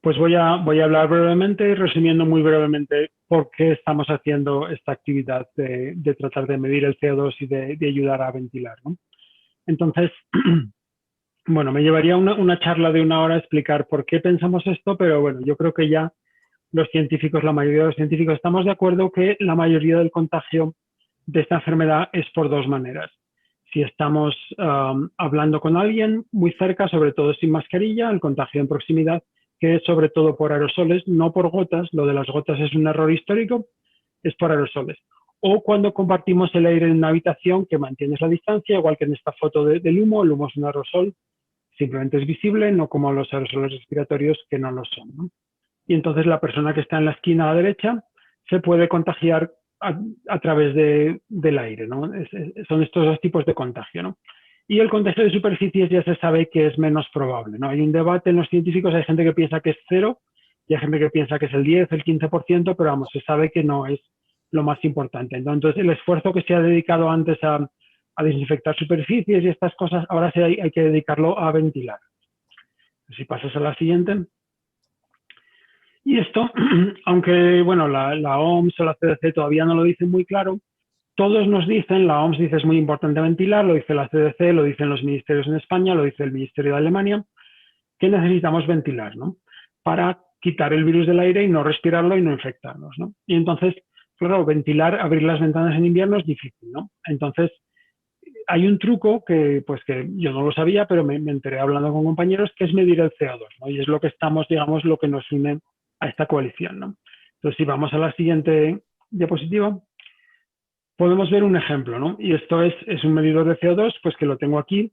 Pues voy a hablar brevemente, resumiendo muy brevemente por qué estamos haciendo esta actividad de tratar de medir el CO2 y de ayudar a ventilar, ¿no? Entonces, bueno, me llevaría una charla de una hora a explicar por qué pensamos esto, pero bueno, yo creo que ya los científicos, la mayoría de los científicos, estamos de acuerdo que la mayoría del contagio de esta enfermedad es por dos maneras. Si estamos hablando con alguien muy cerca, sobre todo sin mascarilla, el contagio en proximidad, que es sobre todo por aerosoles, no por gotas, lo de las gotas es un error histórico, es por aerosoles. O cuando compartimos el aire en una habitación que mantienes la distancia, igual que en esta foto del humo, el humo es un aerosol, simplemente es visible, no como los aerosoles respiratorios que no lo son, ¿no? Y entonces la persona que está en la esquina a la derecha se puede contagiar a través del aire, ¿no? Son estos dos tipos de contagio, ¿no? Y el contagio de superficies ya se sabe que es menos probable, ¿no? Hay un debate en los científicos, hay gente que piensa que es cero y hay gente que piensa que es el 10, el 15%, pero vamos, se sabe que no es lo más importante. Entonces, el esfuerzo que se ha dedicado antes a desinfectar superficies y estas cosas, ahora sí hay que dedicarlo a ventilar. Si pasas a la siguiente. Y esto, aunque bueno, la OMS o la CDC todavía no lo dicen muy claro, todos nos dicen, la OMS dice es muy importante ventilar, lo dice la CDC, lo dicen los ministerios en España, lo dice el Ministerio de Alemania, que necesitamos ventilar, ¿no? Para quitar el virus del aire y no respirarlo y no infectarnos, ¿no? Y entonces, claro, ventilar, abrir las ventanas en invierno es difícil, ¿no? Entonces, hay un truco que yo no lo sabía, pero me enteré hablando con compañeros, que es medir el CO2, ¿no? Y es lo que estamos, digamos, lo que nos une a esta coalición, ¿no? Entonces, si vamos a la siguiente diapositiva, podemos ver un ejemplo, ¿no? Y esto es un medidor de CO2, pues que lo tengo aquí.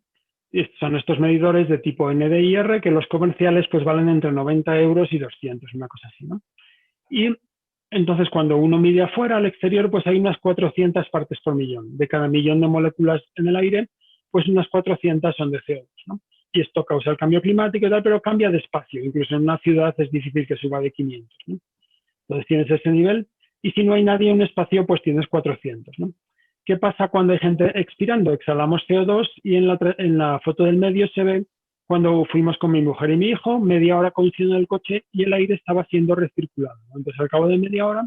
Son estos medidores de tipo NDIR, que los comerciales pues valen entre 90 euros y 200, una cosa así, ¿no? Y entonces cuando uno mide afuera, al exterior, pues hay unas 400 partes por millón. De cada millón de moléculas en el aire, pues unas 400 son de CO2, ¿no? Y esto causa el cambio climático y tal, pero cambia despacio. Incluso en una ciudad es difícil que suba de 500, ¿no? Entonces tienes ese nivel y si no hay nadie en un espacio, pues tienes 400, ¿no? ¿Qué pasa cuando hay gente expirando? Exhalamos CO2 y en la foto del medio se ve cuando fuimos con mi mujer y mi hijo, media hora conduciendo en el coche y el aire estaba siendo recirculado, ¿no? Entonces, al cabo de media hora,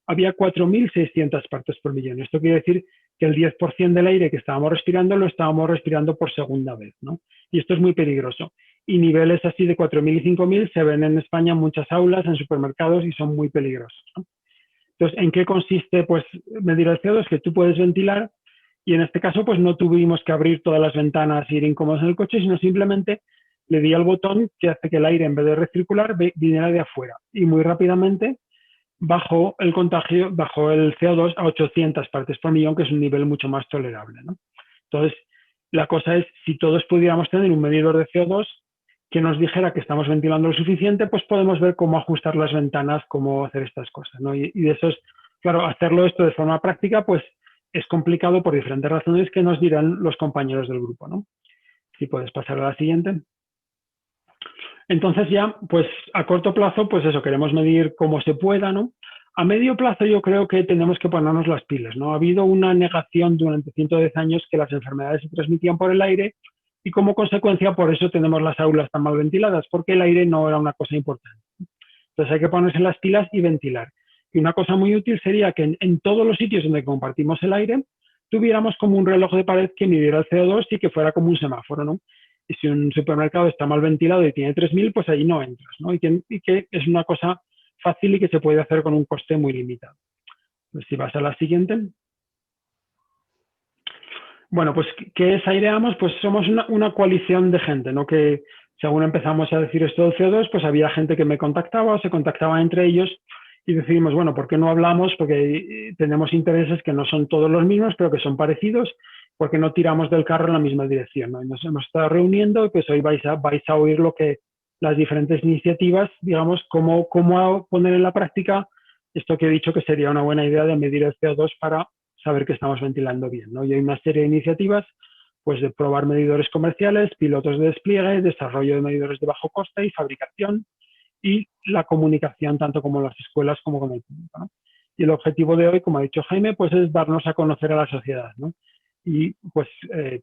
había 4.600 partes por millón. Esto quiere decir que el 10% del aire que estábamos respirando lo estábamos respirando por segunda vez, ¿no? Y esto es muy peligroso. Y niveles así de 4.000 y 5.000 se ven en España en muchas aulas, en supermercados y son muy peligrosos, ¿no? Entonces, ¿en qué consiste pues medir el CO2? Que tú puedes ventilar y en este caso pues no tuvimos que abrir todas las ventanas y ir incómodos en el coche, sino simplemente le di al botón que hace que el aire en vez de recircular viniera de afuera y muy rápidamente bajó el contagio, bajó el CO2 a 800 partes por millón, que es un nivel mucho más tolerable, ¿no? Entonces, la cosa es, si todos pudiéramos tener un medidor de CO2 que nos dijera que estamos ventilando lo suficiente, pues podemos ver cómo ajustar las ventanas, cómo hacer estas cosas, ¿no? Y de eso es, claro, hacerlo esto de forma práctica, pues es complicado por diferentes razones que nos dirán los compañeros del grupo, ¿no? Si puedes pasar a la siguiente. Entonces ya, pues a corto plazo, pues eso, queremos medir como se pueda, ¿no? A medio plazo yo creo que tenemos que ponernos las pilas, ¿no? Ha habido una negación durante 110 años que las enfermedades se transmitían por el aire y como consecuencia por eso tenemos las aulas tan mal ventiladas, porque el aire no era una cosa importante. Entonces hay que ponerse las pilas y ventilar. Y una cosa muy útil sería que en todos los sitios donde compartimos el aire tuviéramos como un reloj de pared que midiera el CO2 y que fuera como un semáforo, ¿no? Y si un supermercado está mal ventilado y tiene 3.000, pues ahí no entras, ¿no? Y que es una cosa fácil y que se puede hacer con un coste muy limitado. Pues si vas a la siguiente. Bueno, pues ¿qué es Aireamos? Pues somos una coalición de gente, ¿no? Que según empezamos a decir esto del CO2, pues había gente que me contactaba o se contactaba entre ellos y decidimos, bueno, ¿por qué no hablamos? Porque tenemos intereses que no son todos los mismos, pero que son parecidos, porque no tiramos del carro en la misma dirección, ¿no? Y nos hemos estado reuniendo y pues hoy vais a oír lo que las diferentes iniciativas, digamos, cómo poner en la práctica esto que he dicho que sería una buena idea de medir el CO2 para saber que estamos ventilando bien, ¿no? Y hay una serie de iniciativas, pues de probar medidores comerciales, pilotos de despliegue, desarrollo de medidores de bajo coste y fabricación y la comunicación tanto como en las escuelas como con el público, ¿no? Y el objetivo de hoy, como ha dicho Jaime, pues es darnos a conocer a la sociedad, ¿no? Y pues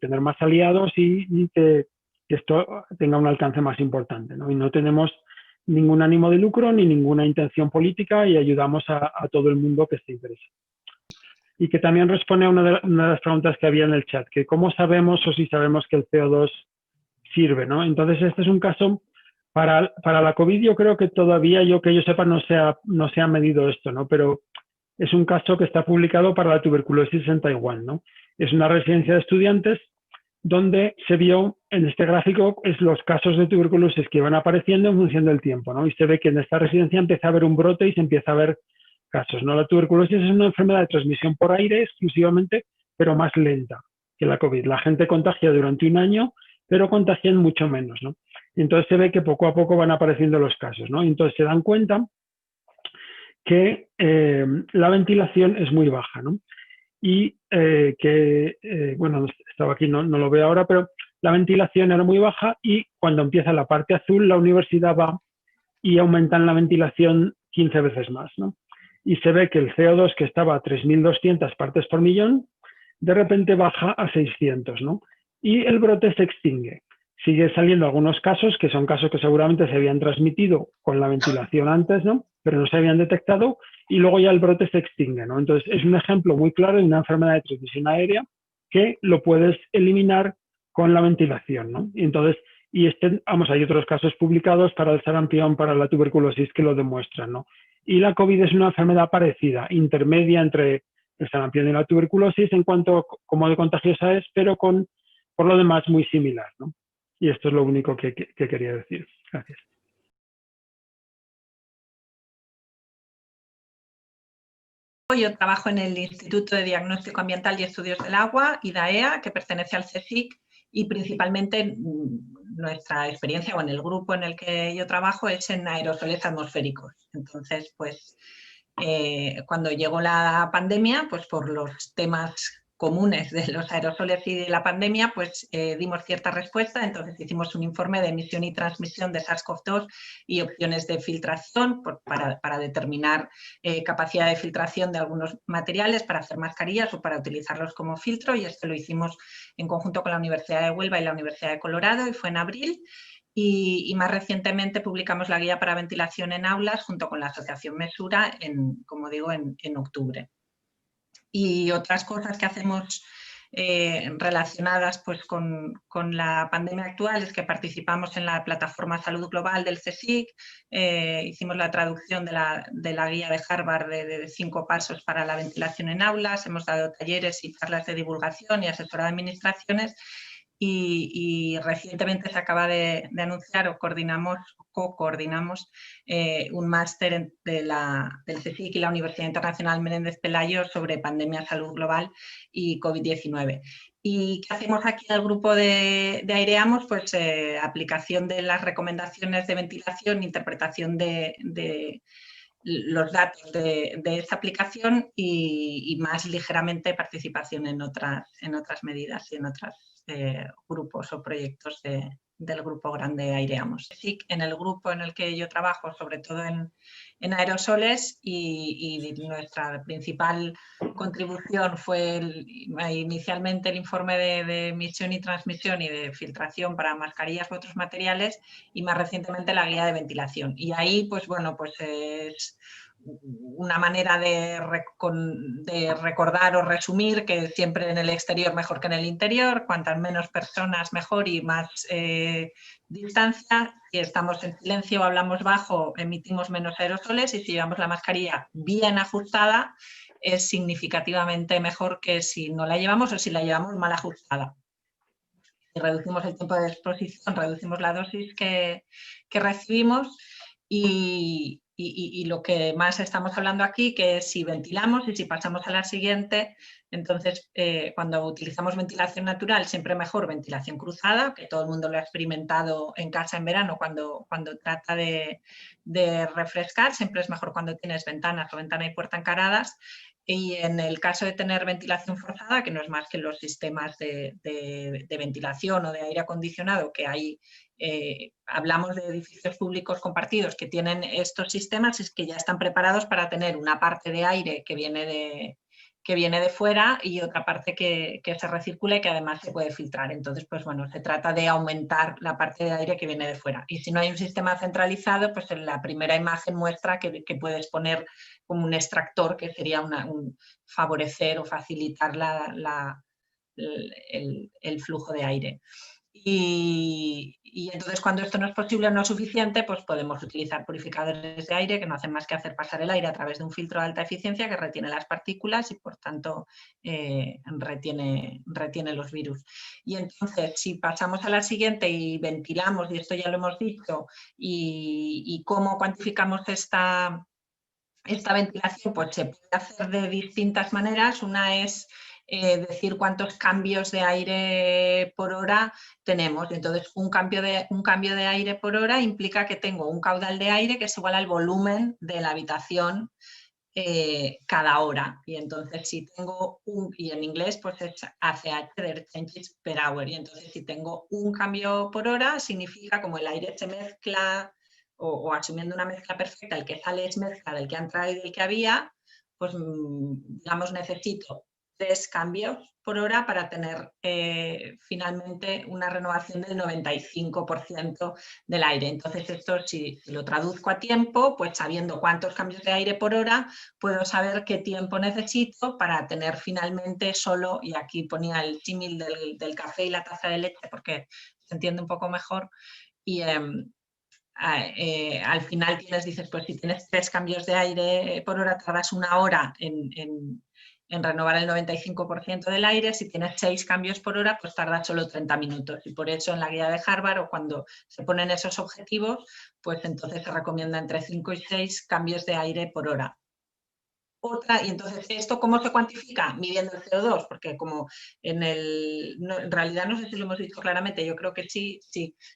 tener más aliados y que esto tenga un alcance más importante, ¿no? Y no tenemos ningún ánimo de lucro ni ninguna intención política y ayudamos a todo el mundo que se interesa. Y que también responde a una de las preguntas que había en el chat, que cómo sabemos o si sabemos que el CO2 sirve, ¿no? Entonces, este es un caso, para la COVID yo creo que todavía, que yo sepa, no se ha medido esto, ¿no? Pero es un caso que está publicado para la tuberculosis en Taiwán, ¿no? Es una residencia de estudiantes donde se vio en este gráfico es los casos de tuberculosis que van apareciendo en función del tiempo, ¿no? Y se ve que en esta residencia empieza a haber un brote y se empieza a ver casos, ¿no? La tuberculosis es una enfermedad de transmisión por aire exclusivamente, pero más lenta que la COVID. La gente contagia durante un año, pero contagian mucho menos, ¿no? Y entonces se ve que poco a poco van apareciendo los casos, ¿no? Y entonces se dan cuenta que la ventilación es muy baja, ¿no? Y bueno, estaba aquí, no lo veo ahora, pero la ventilación era muy baja y cuando empieza la parte azul, la universidad va y aumentan la ventilación 15 veces más, ¿no? Y se ve que el CO2, que estaba a 3.200 partes por millón, de repente baja a 600, ¿no? Y el brote se extingue. Sigue saliendo algunos casos, que son casos que seguramente se habían transmitido con la ventilación antes, ¿no? Pero no se habían detectado y luego ya el brote se extingue, ¿no? Entonces, es un ejemplo muy claro de una enfermedad de transmisión aérea que lo puedes eliminar con la ventilación, ¿no? Y entonces, hay otros casos publicados para el sarampión, para la tuberculosis que lo demuestran, ¿no? Y la COVID es una enfermedad parecida, intermedia entre el sarampión y la tuberculosis en cuanto a cómo de contagiosa es, pero por lo demás muy similar, ¿no? Y esto es lo único que quería decir. Gracias. Yo trabajo en el Instituto de Diagnóstico Ambiental y Estudios del Agua, IDAEA, que pertenece al CSIC, y principalmente nuestra experiencia o en el grupo en el que yo trabajo es en aerosoles atmosféricos. Entonces, pues cuando llegó la pandemia, pues por los temas comunes de los aerosoles y de la pandemia, pues dimos cierta respuesta. Entonces hicimos un informe de emisión y transmisión de SARS-CoV-2 y opciones de filtración para determinar capacidad de filtración de algunos materiales para hacer mascarillas o para utilizarlos como filtro, y esto lo hicimos en conjunto con la Universidad de Huelva y la Universidad de Colorado, y fue en abril. Y más recientemente publicamos la guía para ventilación en aulas junto con la Asociación Mesura, como digo, en octubre. Y otras cosas que hacemos relacionadas pues, con la pandemia actual es que participamos en la plataforma Salud Global del CSIC, hicimos la traducción de la guía de Harvard de 5 pasos para la ventilación en aulas, hemos dado talleres y charlas de divulgación y asesorado administraciones. Y recientemente se acaba de anunciar o co-coordinamos un máster del CSIC y la Universidad Internacional Menéndez Pelayo sobre pandemia, salud global y COVID-19. ¿Y qué hacemos aquí en el grupo de Aireamos? Pues aplicación de las recomendaciones de ventilación, interpretación de los datos de esta aplicación y más ligeramente participación en otras medidas y en otros grupos o proyectos del grupo grande Aireamos. Sí, en el grupo en el que yo trabajo, sobre todo en aerosoles, y nuestra principal contribución fue inicialmente el informe de emisión y transmisión y de filtración para mascarillas u otros materiales, y más recientemente la guía de ventilación. Y ahí, pues bueno, pues es una manera de recordar o resumir que siempre en el exterior mejor que en el interior, cuantas menos personas mejor y más distancia. Si estamos en silencio o hablamos bajo, emitimos menos aerosoles, y si llevamos la mascarilla bien ajustada, es significativamente mejor que si no la llevamos o si la llevamos mal ajustada. Si reducimos el tiempo de exposición, reducimos la dosis que recibimos. Y lo que más estamos hablando aquí, que es si ventilamos y si pasamos a la siguiente, entonces cuando utilizamos ventilación natural, siempre mejor ventilación cruzada, que todo el mundo lo ha experimentado en casa en verano cuando trata de refrescar, siempre es mejor cuando tienes ventanas o ventana y puerta encaradas. Y en el caso de tener ventilación forzada, que no es más que los sistemas de ventilación o de aire acondicionado que hay, hablamos de edificios públicos compartidos que tienen estos sistemas, es que ya están preparados para tener una parte de aire que viene viene de fuera y otra parte que se recircula y que además se puede filtrar. Entonces, pues bueno, se trata de aumentar la parte de aire que viene de fuera. Y si no hay un sistema centralizado, pues en la primera imagen muestra que puedes poner como un extractor, que sería favorecer o facilitar el flujo de aire. Y entonces, cuando esto no es posible o no es suficiente, pues podemos utilizar purificadores de aire que no hacen más que hacer pasar el aire a través de un filtro de alta eficiencia que retiene las partículas y, por tanto, retiene los virus. Y entonces, si pasamos a la siguiente y ventilamos, y esto ya lo hemos dicho, y cómo cuantificamos esta ventilación, pues se puede hacer de distintas maneras. Una es decir cuántos cambios de aire por hora tenemos. Entonces, un cambio de aire por hora implica que tengo un caudal de aire que es igual al volumen de la habitación cada hora. Y entonces, si tengo y en inglés, pues es ACH, de changes per hour. Y entonces, si tengo un cambio por hora, significa como el aire se mezcla, o asumiendo una mezcla perfecta, el que sale es mezcla del que ha entrado y del que había, pues digamos, necesito 3 cambios por hora para tener finalmente una renovación del 95% del aire. Entonces, esto si lo traduzco a tiempo, pues sabiendo cuántos cambios de aire por hora, puedo saber qué tiempo necesito para tener finalmente solo, y aquí ponía el símil del café y la taza de leche porque se entiende un poco mejor, y al final dices, pues si tienes 3 cambios de aire por hora, tardas 1 hora en renovar el 95% del aire. Si tienes 6 cambios por hora, pues tardas solo 30 minutos. Y por eso en la guía de Harvard, o cuando se ponen esos objetivos, pues entonces se recomienda entre 5 y 6 cambios de aire por hora. Y entonces, ¿esto cómo se cuantifica? Midiendo el CO2, porque como en realidad no sé si lo hemos dicho claramente, yo creo que sí,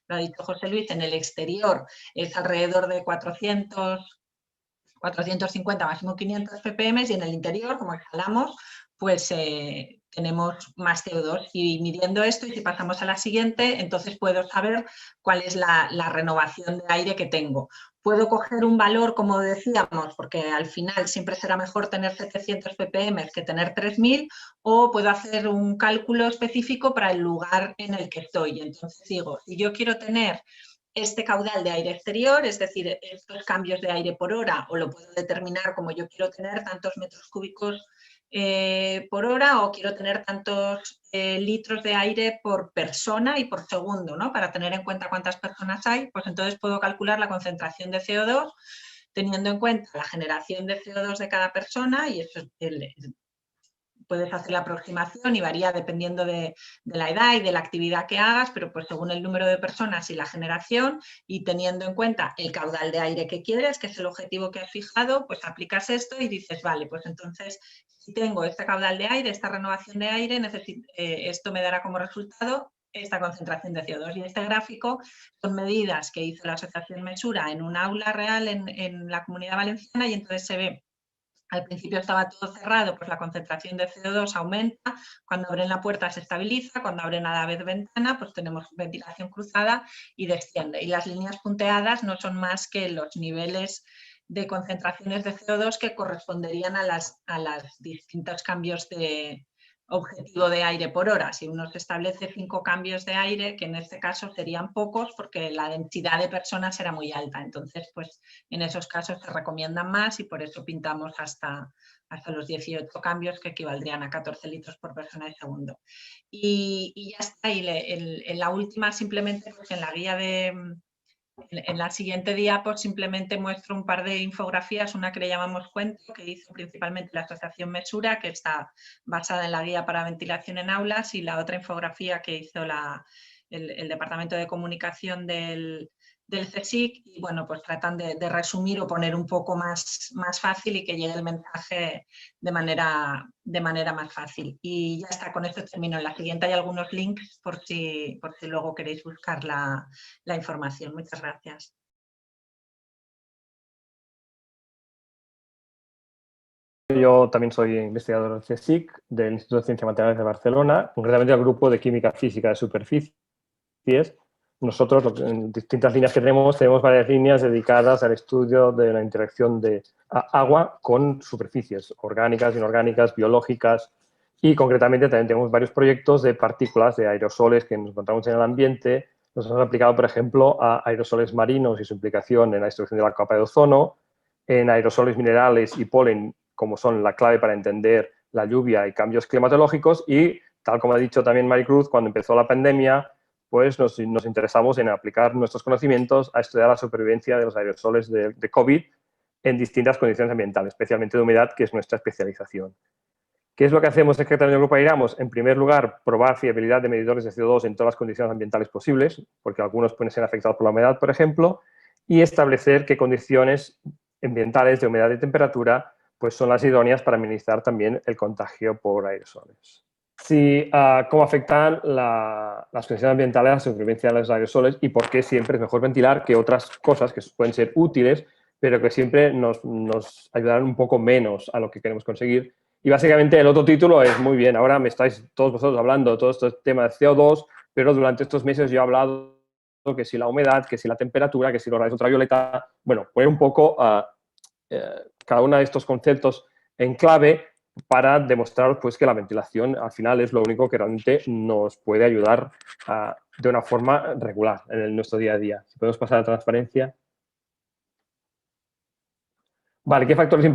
lo ha dicho José Luis, en el exterior es alrededor de 450, máximo 500 ppm, y en el interior, como exhalamos, pues tenemos más CO2. Y midiendo esto, y si pasamos a la siguiente, entonces puedo saber cuál es la renovación de aire que tengo. Puedo coger un valor, como decíamos, porque al final siempre será mejor tener 700 ppm que tener 3000, o puedo hacer un cálculo específico para el lugar en el que estoy. Entonces digo, si yo quiero tener este caudal de aire exterior, es decir, estos cambios de aire por hora, o lo puedo determinar como yo quiero tener tantos metros cúbicos por hora, o quiero tener tantos litros de aire por persona y por segundo, ¿no? Para tener en cuenta cuántas personas hay, pues entonces puedo calcular la concentración de CO2 teniendo en cuenta la generación de CO2 de cada persona, y eso puedes hacer la aproximación y varía dependiendo de la edad y de la actividad que hagas, pero pues según el número de personas y la generación, y teniendo en cuenta el caudal de aire que quieres, que es el objetivo que has fijado, pues aplicas esto y dices, vale, pues entonces si tengo este caudal de aire, esta renovación de aire, esto me dará como resultado esta concentración de CO2. Y este gráfico son medidas que hizo la Asociación Mesura en un aula real en la Comunidad Valenciana, y entonces se ve. Al principio estaba todo cerrado, pues la concentración de CO2 aumenta, cuando abren la puerta se estabiliza, cuando abren a la vez ventana, pues tenemos ventilación cruzada y desciende. Y las líneas punteadas no son más que los niveles de concentraciones de CO2 que corresponderían a los distintos cambios de objetivo de aire por hora. Si uno se establece 5 cambios de aire, que en este caso serían pocos porque la densidad de personas era muy alta, entonces pues en esos casos se recomiendan más, y por eso pintamos hasta los 18 cambios, que equivaldrían a 14 litros por persona y segundo. Y ya está. Y en la última, simplemente, porque en la guía en la siguiente diapo simplemente muestro un par de infografías, una que le llamamos Cuento, que hizo principalmente la Asociación Mesura, que está basada en la guía para ventilación en aulas, y la otra infografía que hizo el Departamento de Comunicación del CSIC, y bueno, pues tratan de resumir o poner un poco más fácil y que llegue el mensaje de manera más fácil. Y ya está, con esto termino. En la siguiente hay algunos links por si luego queréis buscar la información. Muchas gracias. Yo también soy investigador del CSIC, del Instituto de Ciencias Materiales de Barcelona, concretamente del grupo de Química Física de Superficies, nosotros, en distintas líneas que tenemos varias líneas dedicadas al estudio de la interacción de agua con superficies orgánicas, inorgánicas, biológicas, y concretamente también tenemos varios proyectos de partículas, de aerosoles que nos encontramos en el ambiente. Nos hemos aplicado, por ejemplo, a aerosoles marinos y su implicación en la destrucción de la capa de ozono, en aerosoles minerales y polen, como son la clave para entender la lluvia y cambios climatológicos, y tal como ha dicho también Maricruz, cuando empezó la pandemia, pues nos interesamos en aplicar nuestros conocimientos a estudiar la supervivencia de los aerosoles de COVID en distintas condiciones ambientales, especialmente de humedad, que es nuestra especialización. ¿Qué es lo que hacemos exactamente en el Grupo Airamos? En primer lugar, probar fiabilidad de medidores de CO2 en todas las condiciones ambientales posibles, porque algunos pueden ser afectados por la humedad, por ejemplo, y establecer qué condiciones ambientales de humedad y temperatura pues son las idóneas para minimizar también el contagio por aerosoles. ¿Cómo afectan las condiciones ambientales a la supervivencia de los aerosoles y por qué siempre es mejor ventilar que otras cosas que pueden ser útiles, pero que siempre nos ayudarán un poco menos a lo que queremos conseguir? Y básicamente el otro título es, muy bien, ahora me estáis todos vosotros hablando de todo este tema de CO2, pero durante estos meses yo he hablado que si la humedad, que si la temperatura, que si los rayos ultravioleta, bueno, poner un poco cada uno de estos conceptos en clave para demostraros pues, que la ventilación al final es lo único que realmente nos puede ayudar de una forma regular en nuestro día a día. Si podemos pasar a la transparencia. Vale, ¿qué factores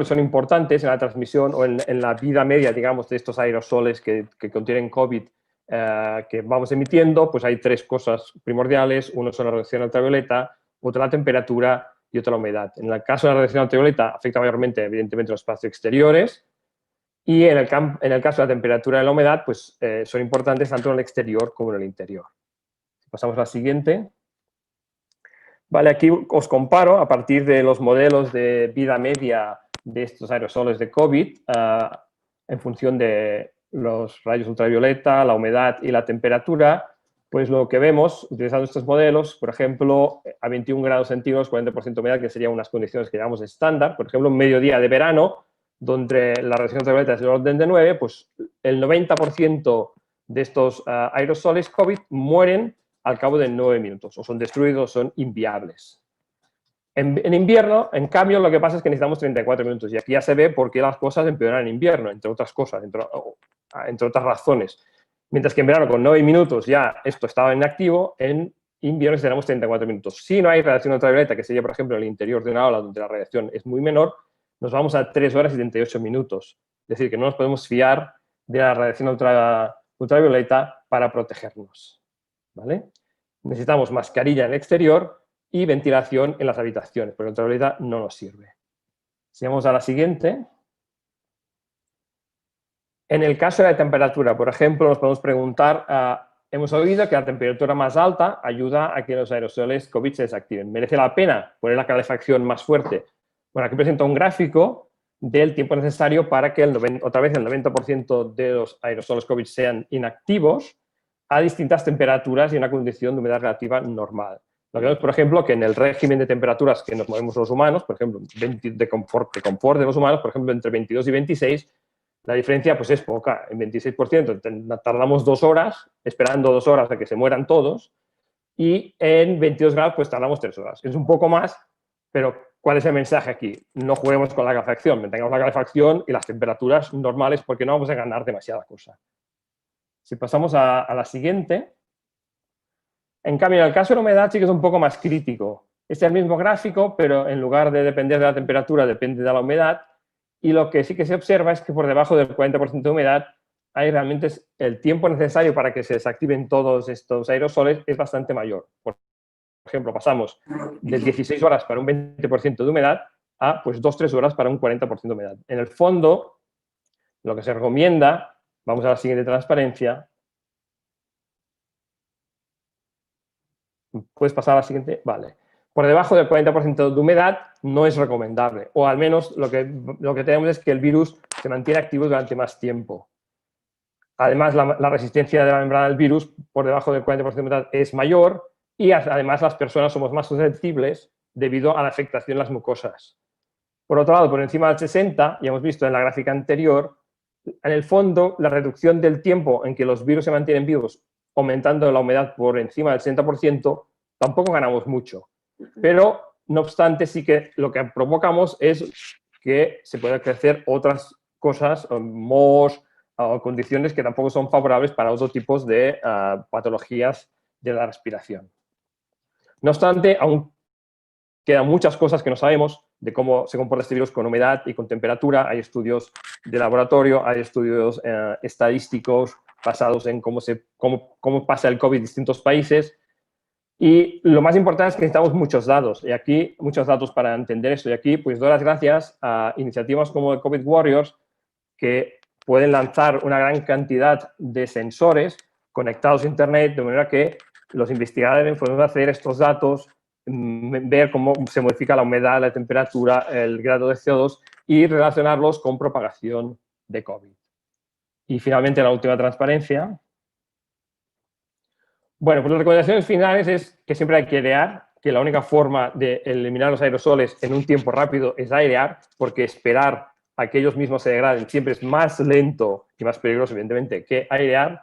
son importantes en la transmisión o en la vida media, digamos, de estos aerosoles que contienen COVID que vamos emitiendo? Pues hay tres cosas primordiales. Uno son la radiación ultravioleta, otra la temperatura y otra la humedad. En el caso de la radiación ultravioleta afecta mayormente, evidentemente, los espacios exteriores, y en el caso de la temperatura y la humedad, pues son importantes tanto en el exterior como en el interior. Pasamos a la siguiente. Vale, aquí os comparo a partir de los modelos de vida media de estos aerosoles de COVID en función de los rayos ultravioleta, la humedad y la temperatura. Pues lo que vemos, utilizando estos modelos, por ejemplo, a 21 grados centígrados, 40% de humedad, que serían unas condiciones que llamamos estándar. Por ejemplo, un mediodía de verano, donde la radiación ultravioleta es del orden de 9, pues el 90% de estos aerosoles COVID mueren al cabo de 9 minutos, o son destruidos, son inviables. En invierno, en cambio, lo que pasa es que necesitamos 34 minutos, y aquí ya se ve por qué las cosas empeoran en invierno, entre otras cosas, entre otras razones. Mientras que en verano, con 9 minutos ya esto estaba inactivo, en invierno necesitamos 34 minutos. Si no hay radiación ultravioleta, que sería, por ejemplo, en el interior de una aula donde la radiación es muy menor, nos vamos a 3 horas y 78 minutos. Es decir, que no nos podemos fiar de la radiación ultravioleta para protegernos. ¿Vale? Necesitamos mascarilla en el exterior y ventilación en las habitaciones, porque la ultravioleta no nos sirve. Si vamos a la siguiente. En el caso de la temperatura, por ejemplo, nos podemos preguntar, hemos oído que la temperatura más alta ayuda a que los aerosoles COVID se desactiven. ¿Merece la pena poner la calefacción más fuerte? Bueno, aquí presento un gráfico del tiempo necesario para que otra vez el 90% de los aerosoles COVID sean inactivos a distintas temperaturas y una condición de humedad relativa normal. Lo que vemos, por ejemplo, que en el régimen de temperaturas que nos movemos los humanos, por ejemplo, de confort de los humanos, por ejemplo, entre 22 y 26, la diferencia pues es poca. En 26% tardamos 2 horas, esperando 2 horas a que se mueran todos, y en 22 grados pues tardamos 3 horas. Es un poco más, pero ¿cuál es el mensaje aquí? No juguemos con la calefacción, mantengamos la calefacción y las temperaturas normales porque no vamos a ganar demasiada cosa. Si pasamos a la siguiente. En cambio, en el caso de la humedad sí que es un poco más crítico. Este es el mismo gráfico, pero en lugar de depender de la temperatura, depende de la humedad. Y lo que sí que se observa es que por debajo del 40% de humedad, hay realmente el tiempo necesario para que se desactiven todos estos aerosoles es bastante mayor. Por ejemplo, pasamos de 16 horas para un 20% de humedad a pues 2-3 horas para un 40% de humedad. En el fondo, lo que se recomienda, vamos a la siguiente transparencia. ¿Puedes pasar a la siguiente? Vale. Por debajo del 40% de humedad no es recomendable, o al menos lo que tenemos es que el virus se mantiene activo durante más tiempo. Además, la resistencia de la membrana del virus por debajo del 40% de humedad es mayor y además las personas somos más susceptibles debido a la afectación de las mucosas. Por otro lado, por encima del 60, ya hemos visto en la gráfica anterior, en el fondo la reducción del tiempo en que los virus se mantienen vivos aumentando la humedad por encima del 60%, tampoco ganamos mucho. Pero, no obstante, sí que lo que provocamos es que se puedan crecer otras cosas, mohos o condiciones que tampoco son favorables para otros tipos de patologías de la respiración. No obstante, aún quedan muchas cosas que no sabemos de cómo se comporta este virus con humedad y con temperatura. Hay estudios de laboratorio, hay estudios estadísticos basados en cómo pasa el COVID en distintos países. Y lo más importante es que necesitamos muchos datos. Y aquí, muchos datos para entender esto. Y aquí, pues, doy las gracias a iniciativas como el COVID Warriors, que pueden lanzar una gran cantidad de sensores conectados a Internet, de manera que los investigadores pueden hacer estos datos, ver cómo se modifica la humedad, la temperatura, el grado de CO2 y relacionarlos con propagación de COVID. Y finalmente, la última transparencia. Bueno, pues las recomendaciones finales es que siempre hay que airear, que la única forma de eliminar los aerosoles en un tiempo rápido es airear, porque esperar a que ellos mismos se degraden siempre es más lento y más peligroso, evidentemente, que airear.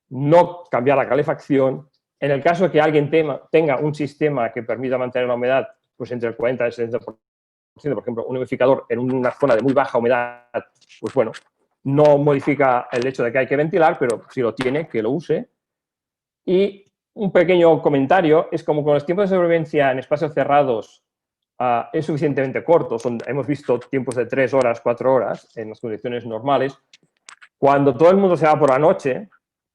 No cambiar la calefacción. En el caso de que alguien tenga un sistema que permita mantener la humedad pues entre el 40 y el 70%, por ejemplo, un humidificador en una zona de muy baja humedad, pues bueno, no modifica el hecho de que hay que ventilar, pero si lo tiene, que lo use. Y un pequeño comentario, es como con los tiempos de sobrevivencia en espacios cerrados es suficientemente corto, hemos visto tiempos de 3 horas, 4 horas en las condiciones normales. Cuando todo el mundo se va por la noche,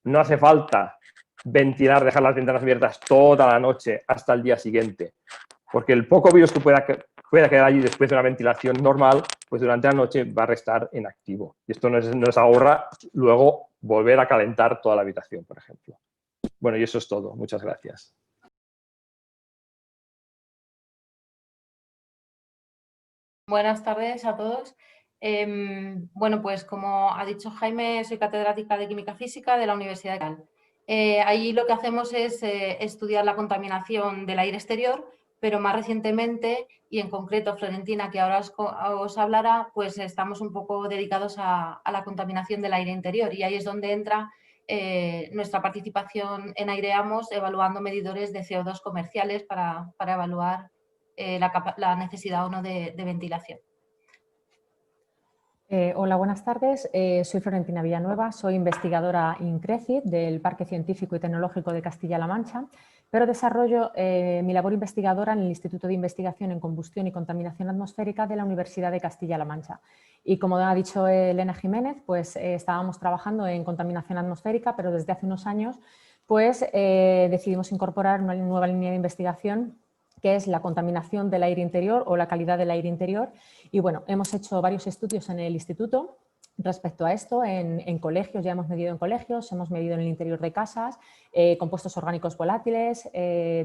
no hace falta ventilar, dejar las ventanas abiertas toda la noche hasta el día siguiente, porque el poco virus que pueda quedar allí después de una ventilación normal, pues durante la noche va a restar inactivo. Y esto nos ahorra luego volver a calentar toda la habitación, por ejemplo. Bueno, y eso es todo. Muchas gracias. Buenas tardes a todos. Bueno, pues como ha dicho Jaime, soy catedrática de Química Física de la Universidad de Cal. Allí lo que hacemos es estudiar la contaminación del aire exterior, pero más recientemente, y en concreto Florentina, que ahora os hablará, pues estamos un poco dedicados a la contaminación del aire interior, y ahí es donde entra nuestra participación en Aireamos, evaluando medidores de CO2 comerciales para evaluar la necesidad o no de ventilación. Hola, buenas tardes. Soy Florentina Villanueva, soy investigadora INCRECIT del Parque Científico y Tecnológico de Castilla-La Mancha, pero desarrollo mi labor investigadora en el Instituto de Investigación en Combustión y Contaminación Atmosférica de la Universidad de Castilla-La Mancha. Y como ha dicho Elena Jiménez, pues estábamos trabajando en contaminación atmosférica, pero desde hace unos años pues decidimos incorporar una nueva línea de investigación, que es la contaminación del aire interior o la calidad del aire interior. Y bueno, hemos hecho varios estudios en el instituto respecto a esto, en colegios, ya hemos medido en colegios, hemos medido en el interior de casas, compuestos orgánicos volátiles,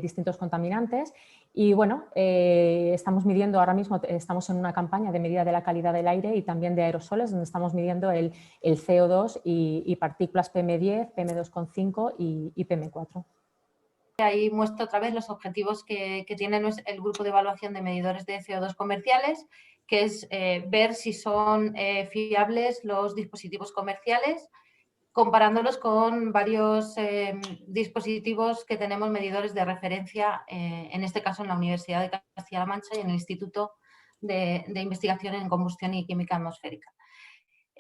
distintos contaminantes. Y bueno, estamos midiendo ahora mismo, estamos en una campaña de medida de la calidad del aire y también de aerosoles, donde estamos midiendo el CO2 y partículas PM10, PM2,5 y PM4. Ahí muestro otra vez los objetivos que tiene el grupo de evaluación de medidores de CO2 comerciales, que es ver si son fiables los dispositivos comerciales, comparándolos con varios dispositivos que tenemos medidores de referencia, en este caso en la Universidad de Castilla-La Mancha y en el Instituto de Investigación en Combustión y Química Atmosférica.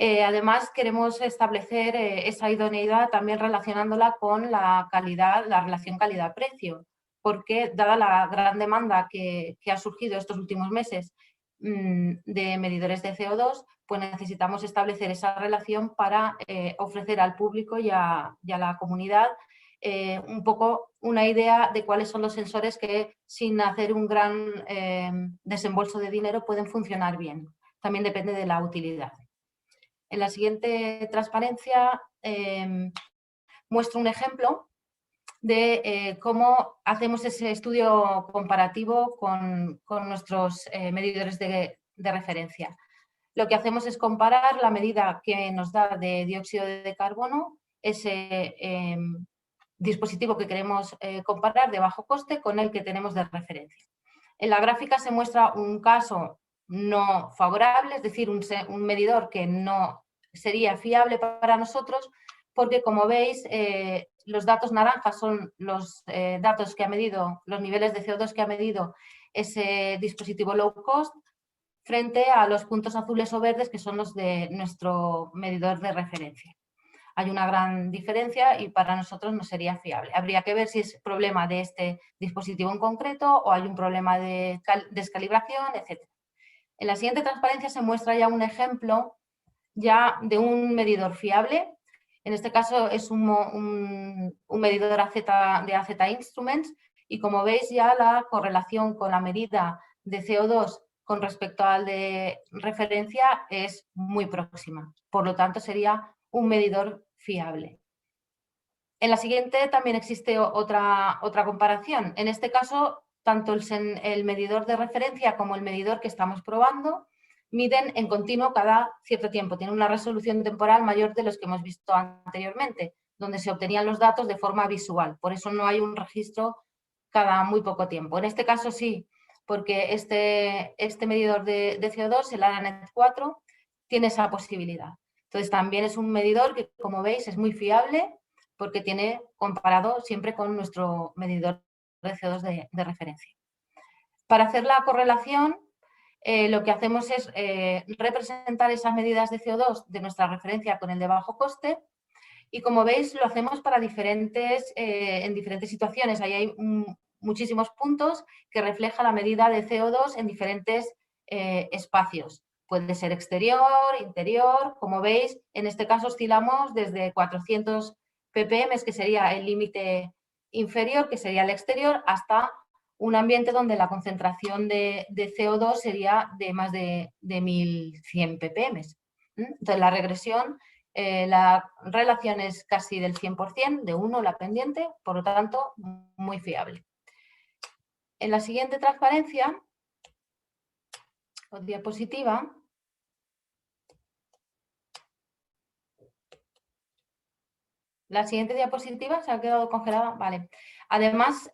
Además, queremos establecer esa idoneidad también relacionándola con la calidad, la relación calidad-precio, porque dada la gran demanda que ha surgido estos últimos meses de medidores de CO2, pues necesitamos establecer esa relación para ofrecer al público y a la comunidad un poco una idea de cuáles son los sensores que, sin hacer un gran desembolso de dinero, pueden funcionar bien. También depende de la utilidad. En la siguiente transparencia muestro un ejemplo de cómo hacemos ese estudio comparativo con nuestros medidores de referencia. Lo que hacemos es comparar la medida que nos da de dióxido de carbono, ese dispositivo que queremos comparar de bajo coste, con el que tenemos de referencia. En la gráfica se muestra un caso no favorable, es decir, un medidor que no sería fiable para nosotros, porque como veis los datos naranjas son los datos que ha medido, los niveles de CO2 que ha medido ese dispositivo low cost, frente a los puntos azules o verdes que son los de nuestro medidor de referencia. Hay una gran diferencia y para nosotros no sería fiable. Habría que ver si es problema de este dispositivo en concreto o hay un problema de descalibración, etc. En la siguiente transparencia se muestra ya un ejemplo ya de un medidor fiable. En este caso es un medidor de AZ Instruments y como veis ya la correlación con la medida de CO2 con respecto al de referencia es muy próxima. Por lo tanto, sería un medidor fiable. En la siguiente también existe otra comparación. En este caso, tanto el medidor de referencia como el medidor que estamos probando miden en continuo cada cierto tiempo. Tienen una resolución temporal mayor de los que hemos visto anteriormente, donde se obtenían los datos de forma visual. Por eso no hay un registro cada muy poco tiempo. En este caso sí, porque este medidor de CO2, el ARANET 4, tiene esa posibilidad. Entonces también es un medidor que, como veis, es muy fiable porque tiene comparado siempre con nuestro medidor de CO2 de referencia. Para hacer la correlación, lo que hacemos es representar esas medidas de CO2 de nuestra referencia con el de bajo coste y, como veis, lo hacemos para en diferentes situaciones. Ahí hay muchísimos puntos que reflejan la medida de CO2 en diferentes espacios. Puede ser exterior, interior. Como veis, en este caso oscilamos desde 400 ppm, que sería el límite inferior, que sería el exterior, hasta un ambiente donde la concentración de CO2 sería de más de 1100 ppm. Entonces, la regresión, la relación es casi del 100%, de 1 la pendiente, por lo tanto, muy fiable. En la siguiente transparencia, o diapositiva, la siguiente diapositiva se ha quedado congelada, vale. Además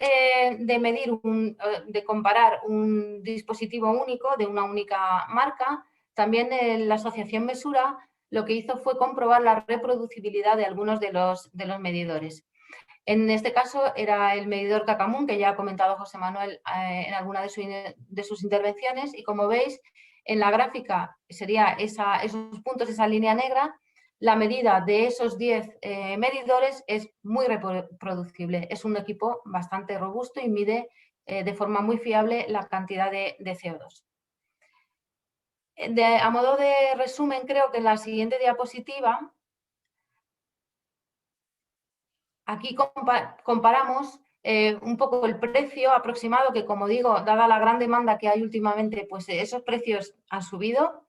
de comparar un dispositivo único de una única marca, también la asociación Mesura lo que hizo fue comprobar la reproducibilidad de algunos de los medidores. En este caso era el medidor Cacamun, que ya ha comentado José Manuel en alguna de sus intervenciones, y como veis en la gráfica sería esos puntos, esa línea negra. La medida de esos 10 medidores es muy reproducible. Es un equipo bastante robusto y mide de forma muy fiable la cantidad de CO2. A modo de resumen, creo que en la siguiente diapositiva, aquí comparamos un poco el precio aproximado, que como digo, dada la gran demanda que hay últimamente, pues esos precios han subido.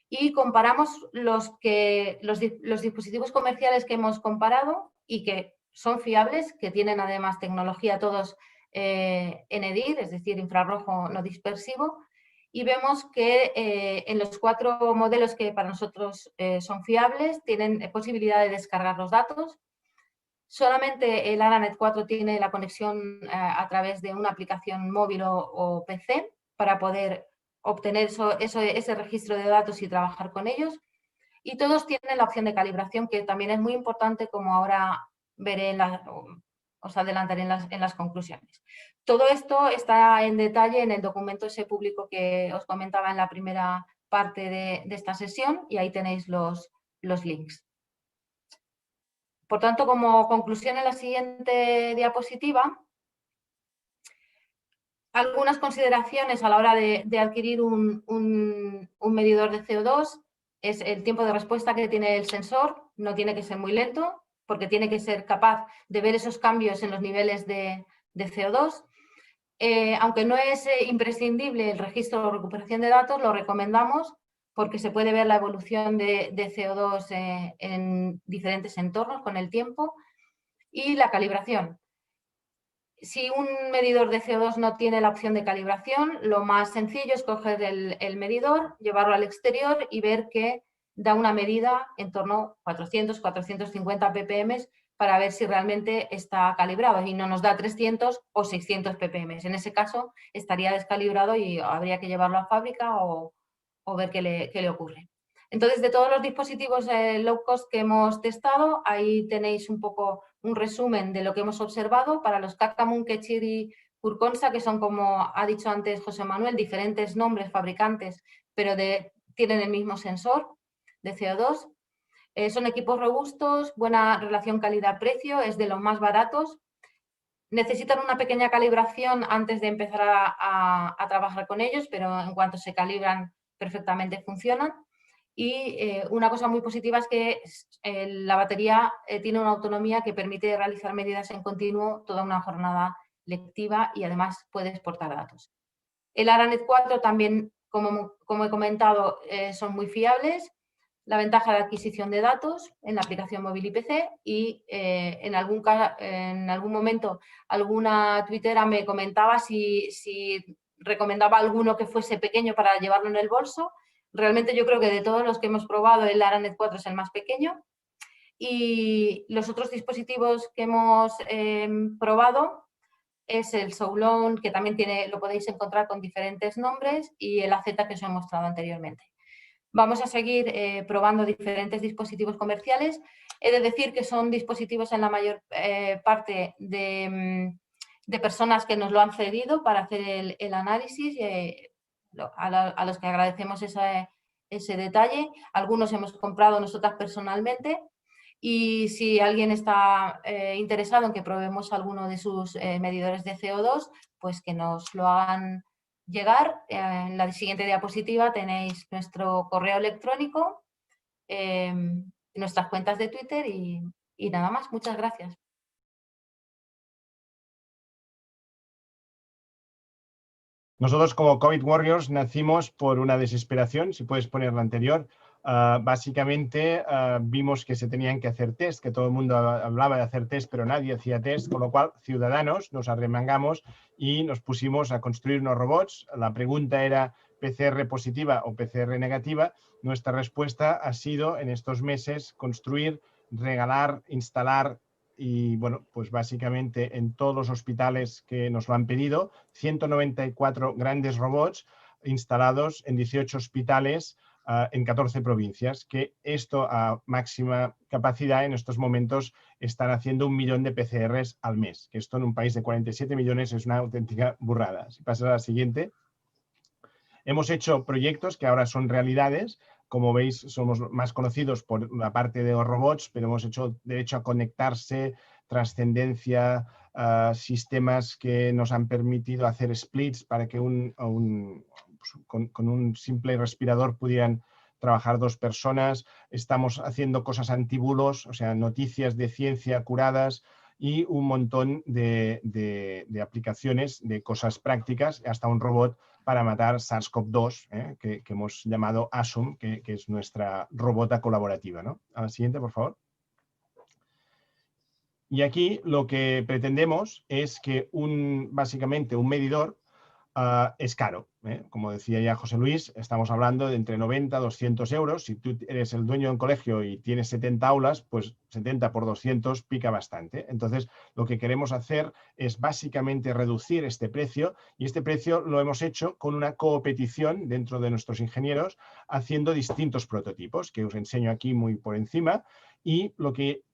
Y comparamos los dispositivos comerciales que hemos comparado y que son fiables, que tienen además tecnología todos NDIR, es decir, infrarrojo no dispersivo, y vemos que en los 4 modelos que para nosotros son fiables tienen posibilidad de descargar los datos. Solamente el ARANET 4 tiene la conexión a través de una aplicación móvil o PC para poder obtener ese registro de datos y trabajar con ellos. Y todos tienen la opción de calibración, que también es muy importante, como ahora veré, os adelantaré en las conclusiones. Todo esto está en detalle en el documento ese público que os comentaba en la primera parte de esta sesión, y ahí tenéis los links. Por tanto, como conclusión en la siguiente diapositiva, algunas consideraciones a la hora de adquirir un medidor de CO2 es el tiempo de respuesta que tiene el sensor. No tiene que ser muy lento, porque tiene que ser capaz de ver esos cambios en los niveles de CO2. Aunque no es imprescindible el registro o recuperación de datos, lo recomendamos porque se puede ver la evolución de CO2 en diferentes entornos con el tiempo. Y la calibración. Si un medidor de CO2 no tiene la opción de calibración, lo más sencillo es coger el medidor, llevarlo al exterior y ver que da una medida en torno a 400, 450 ppm para ver si realmente está calibrado y no nos da 300 o 600 ppm. En ese caso estaría descalibrado y habría que llevarlo a fábrica o ver qué le ocurre. Entonces, de todos los dispositivos low cost que hemos testado, ahí tenéis un poco un resumen de lo que hemos observado para los Kakamun, Kechir y Kurkonsa, que son, como ha dicho antes José Manuel, diferentes nombres, fabricantes, pero tienen el mismo sensor de CO2. Son equipos robustos, buena relación calidad-precio, es de los más baratos. Necesitan una pequeña calibración antes de empezar a trabajar con ellos, pero en cuanto se calibran perfectamente funcionan. Y una cosa muy positiva es que la batería tiene una autonomía que permite realizar medidas en continuo toda una jornada lectiva y además puede exportar datos. El ARANET 4 también, como he comentado, son muy fiables. La ventaja de adquisición de datos en la aplicación móvil y PC y en algún momento alguna tuitera me comentaba si recomendaba alguno que fuese pequeño para llevarlo en el bolso. Realmente yo creo que de todos los que hemos probado el ARANET 4 es el más pequeño y los otros dispositivos que hemos probado es el Soulon, que también lo podéis encontrar con diferentes nombres, y el AZ que os he mostrado anteriormente. Vamos a seguir probando diferentes dispositivos comerciales. He de decir que son dispositivos en la mayor parte de personas que nos lo han cedido para hacer el análisis, a los que agradecemos ese detalle. Algunos hemos comprado nosotras personalmente. Y si alguien está interesado en que probemos alguno de sus medidores de CO2, pues que nos lo hagan llegar. En la siguiente diapositiva tenéis nuestro correo electrónico, nuestras cuentas de Twitter y nada más. Muchas gracias. Nosotros como COVID Warriors nacimos por una desesperación, si puedes poner la anterior. Básicamente vimos que se tenían que hacer test, que todo el mundo hablaba de hacer test, pero nadie hacía test, con lo cual ciudadanos nos arremangamos y nos pusimos a construir unos robots. La pregunta era PCR positiva o PCR negativa. Nuestra respuesta ha sido en estos meses construir, regalar, instalar y bueno, pues básicamente en todos los hospitales que nos lo han pedido, 194 grandes robots instalados en 18 hospitales en 14 provincias, que esto a máxima capacidad en estos momentos están haciendo 1 millón de PCRs al mes, que esto en un país de 47 millones es una auténtica burrada. Si pasas a la siguiente. Hemos hecho proyectos que ahora son realidades. Como veis, somos más conocidos por la parte de los robots, pero hemos hecho derecho a conectarse, trascendencia, sistemas que nos han permitido hacer splits para que con un simple respirador pudieran trabajar 2 personas. Estamos haciendo cosas antibulos, o sea, noticias de ciencia curadas y un montón de aplicaciones, de cosas prácticas, hasta un robot para matar SARS-CoV-2, que hemos llamado ASUM, que es nuestra robota colaborativa, ¿no? A la siguiente, por favor. Y aquí lo que pretendemos es que básicamente un medidor es caro. Como decía ya José Luis, estamos hablando de entre 90 a 200 euros. Si tú eres el dueño de un colegio y tienes 70 aulas, pues 70 por 200 pica bastante. Entonces, lo que queremos hacer es básicamente reducir este precio, y este precio lo hemos hecho con una competición dentro de nuestros ingenieros, haciendo distintos prototipos, que os enseño aquí muy por encima, y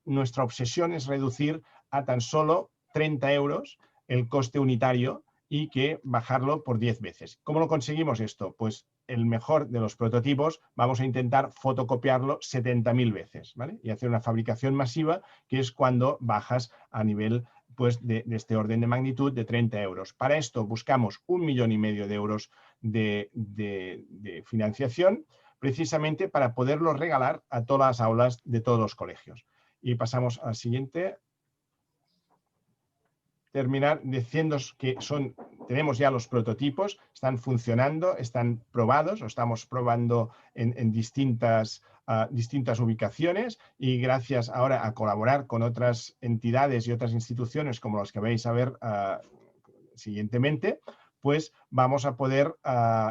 nuestra obsesión es reducir a tan solo 30 euros el coste unitario y que bajarlo por 10 veces. ¿Cómo lo conseguimos esto? Pues el mejor de los prototipos vamos a intentar fotocopiarlo 70.000 veces, ¿vale? Y hacer una fabricación masiva, que es cuando bajas a nivel pues, de este orden de magnitud de 30 euros. Para esto buscamos 1,5 millones de euros de financiación, precisamente para poderlo regalar a todas las aulas de todos los colegios. Y pasamos al siguiente. Terminar diciendo que tenemos ya los prototipos, están funcionando, están probados, o estamos probando en distintas ubicaciones, y gracias ahora a colaborar con otras entidades y otras instituciones como las que vais a ver siguientemente, pues vamos a poder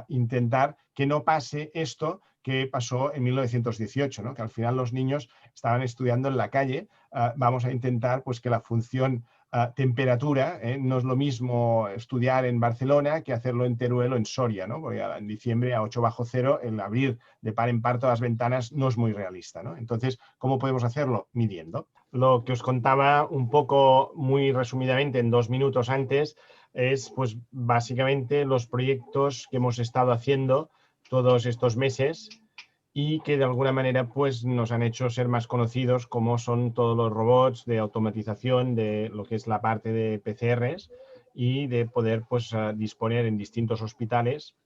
intentar que no pase esto que pasó en 1918, ¿no? Que al final los niños estaban estudiando en la calle. Vamos a intentar pues, que la función temperatura. No es lo mismo estudiar en Barcelona que hacerlo en Teruel o en Soria, ¿no? Porque en diciembre a 8 bajo cero, el abrir de par en par todas las ventanas no es muy realista, ¿no? Entonces, ¿cómo podemos hacerlo? Midiendo. Lo que os contaba un poco muy resumidamente en 2 minutos antes es, pues, básicamente los proyectos que hemos estado haciendo todos estos meses y que de alguna manera pues nos han hecho ser más conocidos, como son todos los robots de automatización de lo que es la parte de PCRs y de poder pues disponer en distintos hospitales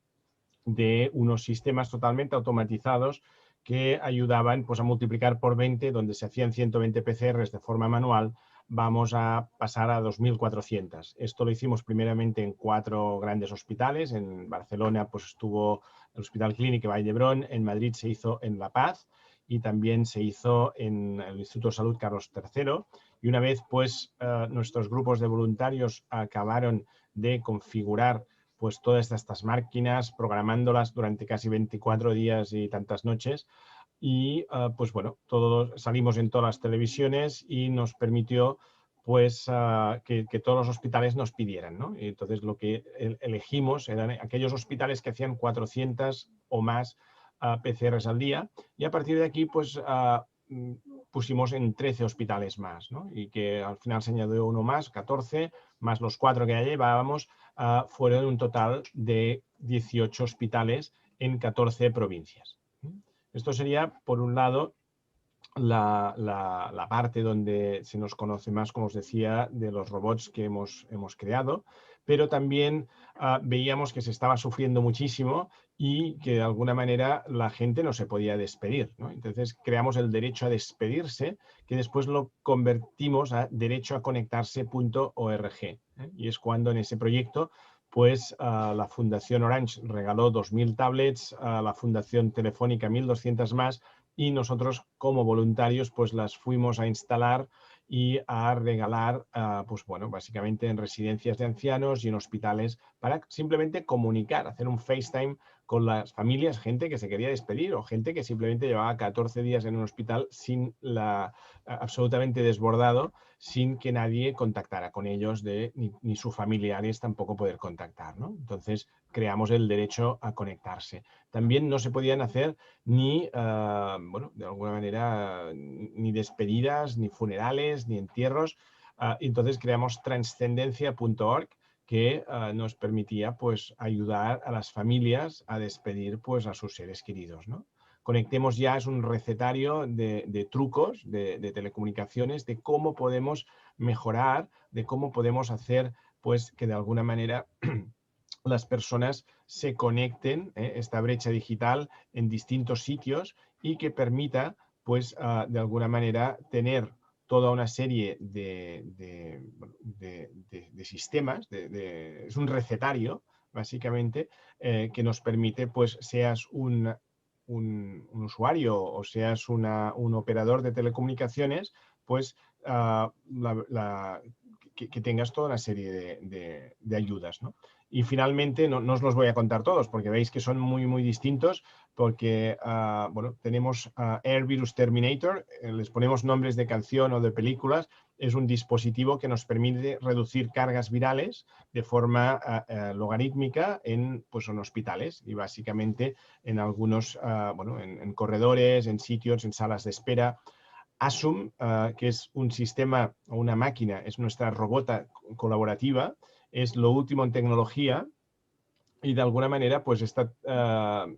de unos sistemas totalmente automatizados que ayudaban pues a multiplicar por 20, donde se hacían 120 PCRs de forma manual, vamos a pasar a 2.400. Esto lo hicimos primeramente en 4 grandes hospitales. En Barcelona pues estuvo el Hospital Clínic Vall d'Hebron, en Madrid se hizo en La Paz y también se hizo en el Instituto de Salud Carlos III. Y una vez pues nuestros grupos de voluntarios acabaron de configurar pues todas estas máquinas, programándolas durante casi 24 días y tantas noches, y pues bueno, todos salimos en todas las televisiones y nos permitió pues que todos los hospitales nos pidieran, ¿no? Y entonces lo que elegimos eran aquellos hospitales que hacían 400 o más PCRs al día, y a partir de aquí pues pusimos en 13 hospitales más, ¿no? Y que al final se añadió uno más, 14, más los 4 que ya llevábamos, fueron un total de 18 hospitales en 14 provincias. Esto sería, por un lado, la parte donde se nos conoce más, como os decía, de los robots que hemos creado, pero también veíamos que se estaba sufriendo muchísimo y que de alguna manera la gente no se podía despedir, ¿no? Entonces creamos el derecho a despedirse, que después lo convertimos a derechoaconectarse.org, ¿eh? Y es cuando en ese proyecto pues la Fundación Orange regaló 2.000 tablets, la Fundación Telefónica 1.200 más, y nosotros como voluntarios pues las fuimos a instalar y a regalar, pues bueno, básicamente en residencias de ancianos y en hospitales, para simplemente comunicar, hacer un FaceTime con las familias, gente que se quería despedir o gente que simplemente llevaba 14 días en un hospital sin absolutamente desbordado, sin que nadie contactara con ellos, ni sus familiares tampoco poder contactar, ¿no? Entonces creamos el derecho a conectarse. También no se podían hacer ni, bueno, de alguna manera, ni despedidas, ni funerales, ni entierros. Entonces creamos transcendencia.org, que nos permitía pues ayudar a las familias a despedir pues a sus seres queridos, ¿no? Conectemos Ya es un recetario de trucos de telecomunicaciones, de cómo podemos mejorar, de cómo podemos hacer pues que de alguna manera las personas se conecten, esta brecha digital, en distintos sitios, y que permita pues de alguna manera tener toda una serie de sistemas, es un recetario, básicamente, que nos permite, pues seas un usuario o seas un operador de telecomunicaciones, pues que tengas toda una serie de ayudas, ¿no? Y finalmente, no os los voy a contar todos, porque veis que son muy, muy distintos, porque bueno, tenemos Air Virus Terminator, les ponemos nombres de canción o de películas. Es un dispositivo que nos permite reducir cargas virales de forma logarítmica en hospitales y básicamente en algunos, bueno, en corredores, en sitios, en salas de espera. Asum, que es un sistema o una máquina, es nuestra robota colaborativa, es lo último en tecnología, y de alguna manera pues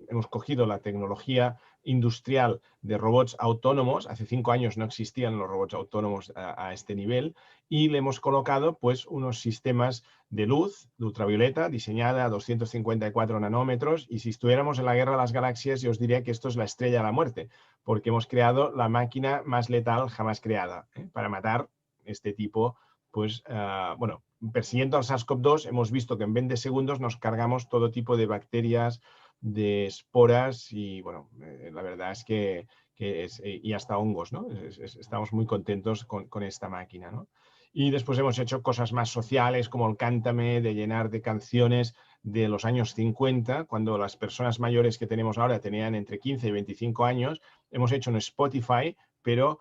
hemos cogido la tecnología industrial de robots autónomos. Hace 5 años no existían los robots autónomos a este nivel, y le hemos colocado pues unos sistemas de luz de ultravioleta diseñada a 254 nanómetros, y si estuviéramos en la guerra de las galaxias yo os diría que esto es la estrella de la muerte, porque hemos creado la máquina más letal jamás creada, para matar este tipo, pues bueno, persiguiendo al SARS-CoV-2 hemos visto que en 20 segundos nos cargamos todo tipo de bacterias, de esporas y, bueno, la verdad es que y hasta hongos, ¿no? Estamos muy contentos con esta máquina, ¿no? Y después hemos hecho cosas más sociales, como el Cántame, de llenar de canciones de los años 50, cuando las personas mayores que tenemos ahora tenían entre 15 y 25 años. Hemos hecho un Spotify, pero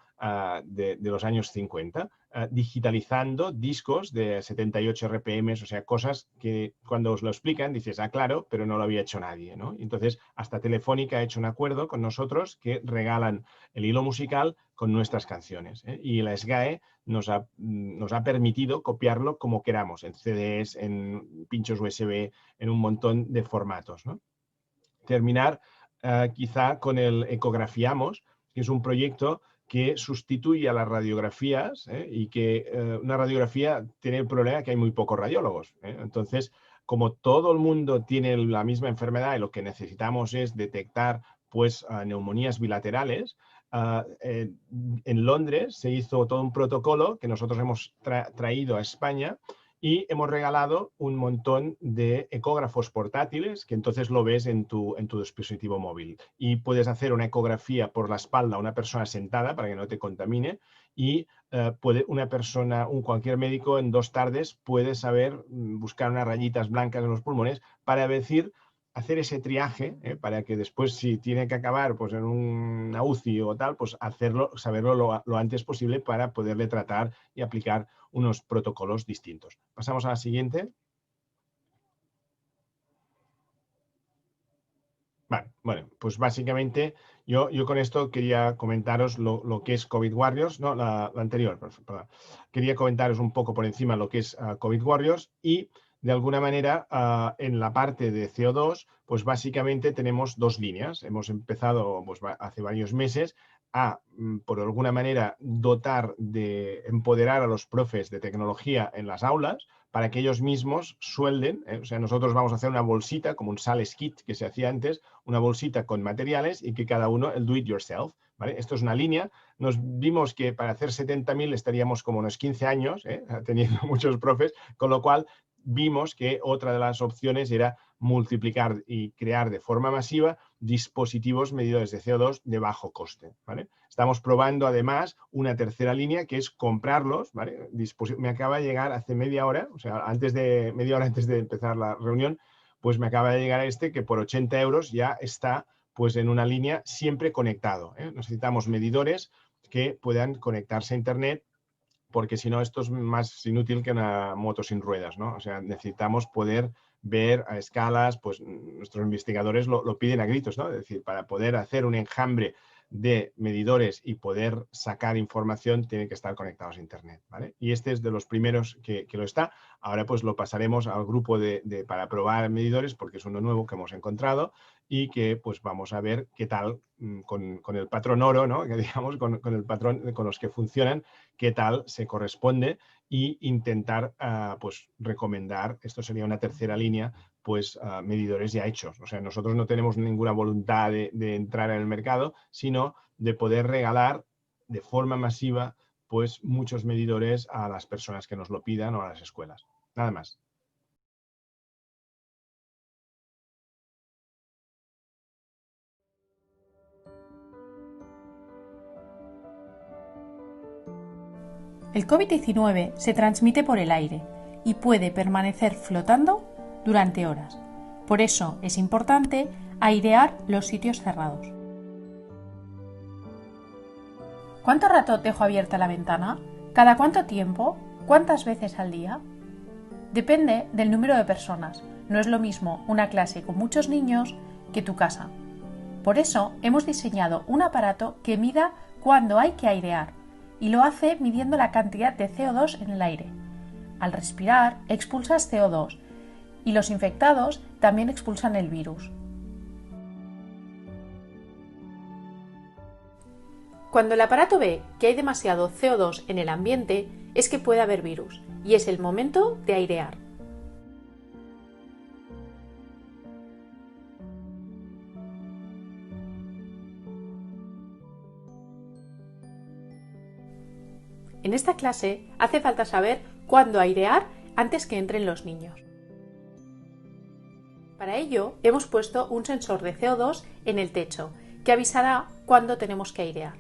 de los años 50, digitalizando discos de 78 RPM, o sea, cosas que cuando os lo explican dices, ah, claro, pero no lo había hecho nadie, ¿no? Entonces, hasta Telefónica ha hecho un acuerdo con nosotros que regalan el hilo musical con nuestras canciones, ¿eh? Y la SGAE nos ha permitido copiarlo como queramos, en CDs, en pinchos USB, en un montón de formatos, ¿no? Terminar quizá con el Ecografiamos, que es un proyecto que sustituye a las radiografías, y que una radiografía tiene el problema que hay muy pocos radiólogos, ¿eh? Entonces, como todo el mundo tiene la misma enfermedad y lo que necesitamos es detectar pues neumonías bilaterales, en Londres se hizo todo un protocolo que nosotros hemos traído a España y hemos regalado un montón de ecógrafos portátiles que entonces lo ves en tu dispositivo móvil. Y puedes hacer una ecografía por la espalda a una persona sentada para que no te contamine y cualquier médico en 2 tardes puede saber buscar unas rayitas blancas en los pulmones para hacer ese triaje, para que después, si tiene que acabar pues, en una UCI o tal, pues saberlo lo antes posible para poderle tratar y aplicar unos protocolos distintos. Pasamos a la siguiente. Vale, bueno, pues básicamente yo con esto quería comentaros lo que es COVID Warriors, no, la anterior, perdón. Quería comentaros un poco por encima lo que es COVID Warriors y de alguna manera en la parte de CO2, pues básicamente tenemos 2 líneas. Hemos empezado pues, hace varios meses a, por alguna manera, empoderar a los profes de tecnología en las aulas para que ellos mismos suelden, o sea, nosotros vamos a hacer una bolsita, como un sales kit que se hacía antes, una bolsita con materiales y que cada uno, el do it yourself, ¿vale? Esto es una línea. Nos vimos que para hacer 70.000 estaríamos como unos 15 años, teniendo muchos profes, con lo cual vimos que otra de las opciones era multiplicar y crear de forma masiva dispositivos medidores de CO2 de bajo coste, ¿vale? Estamos probando además una tercera línea que es comprarlos, ¿vale? Me acaba de llegar hace media hora, o sea, media hora antes de empezar la reunión, pues me acaba de llegar que por 80 euros ya está pues en una línea siempre conectado, ¿eh? Necesitamos medidores que puedan conectarse a internet, porque si no esto es más inútil que una moto sin ruedas, ¿no? O sea, necesitamos poder ver a escalas, pues nuestros investigadores lo piden a gritos, ¿no? Es decir, para poder hacer un enjambre de medidores y poder sacar información tienen que estar conectados a internet, ¿vale? Y este es de los primeros que lo está. Ahora pues lo pasaremos al grupo para probar medidores porque es uno nuevo que hemos encontrado y que pues vamos a ver qué tal con el patrón oro, ¿no? Que digamos con el patrón con los que funcionan, qué tal se corresponde y intentar pues recomendar, esto sería una tercera línea, pues medidores ya hechos. O sea, nosotros no tenemos ninguna voluntad de entrar en el mercado, sino de poder regalar de forma masiva pues muchos medidores a las personas que nos lo pidan o a las escuelas. Nada más. El COVID-19 se transmite por el aire y puede permanecer flotando durante horas. Por eso es importante airear los sitios cerrados. ¿Cuánto rato dejo abierta la ventana? ¿Cada cuánto tiempo? ¿Cuántas veces al día? Depende del número de personas. No es lo mismo una clase con muchos niños que tu casa. Por eso hemos diseñado un aparato que mida cuándo hay que airear y lo hace midiendo la cantidad de CO2 en el aire. Al respirar, expulsas CO2 y los infectados también expulsan el virus. Cuando el aparato ve que hay demasiado CO2 en el ambiente, es que puede haber virus y es el momento de airear. En esta clase hace falta saber cuándo airear antes que entren los niños. Para ello hemos puesto un sensor de CO2 en el techo que avisará cuándo tenemos que airear.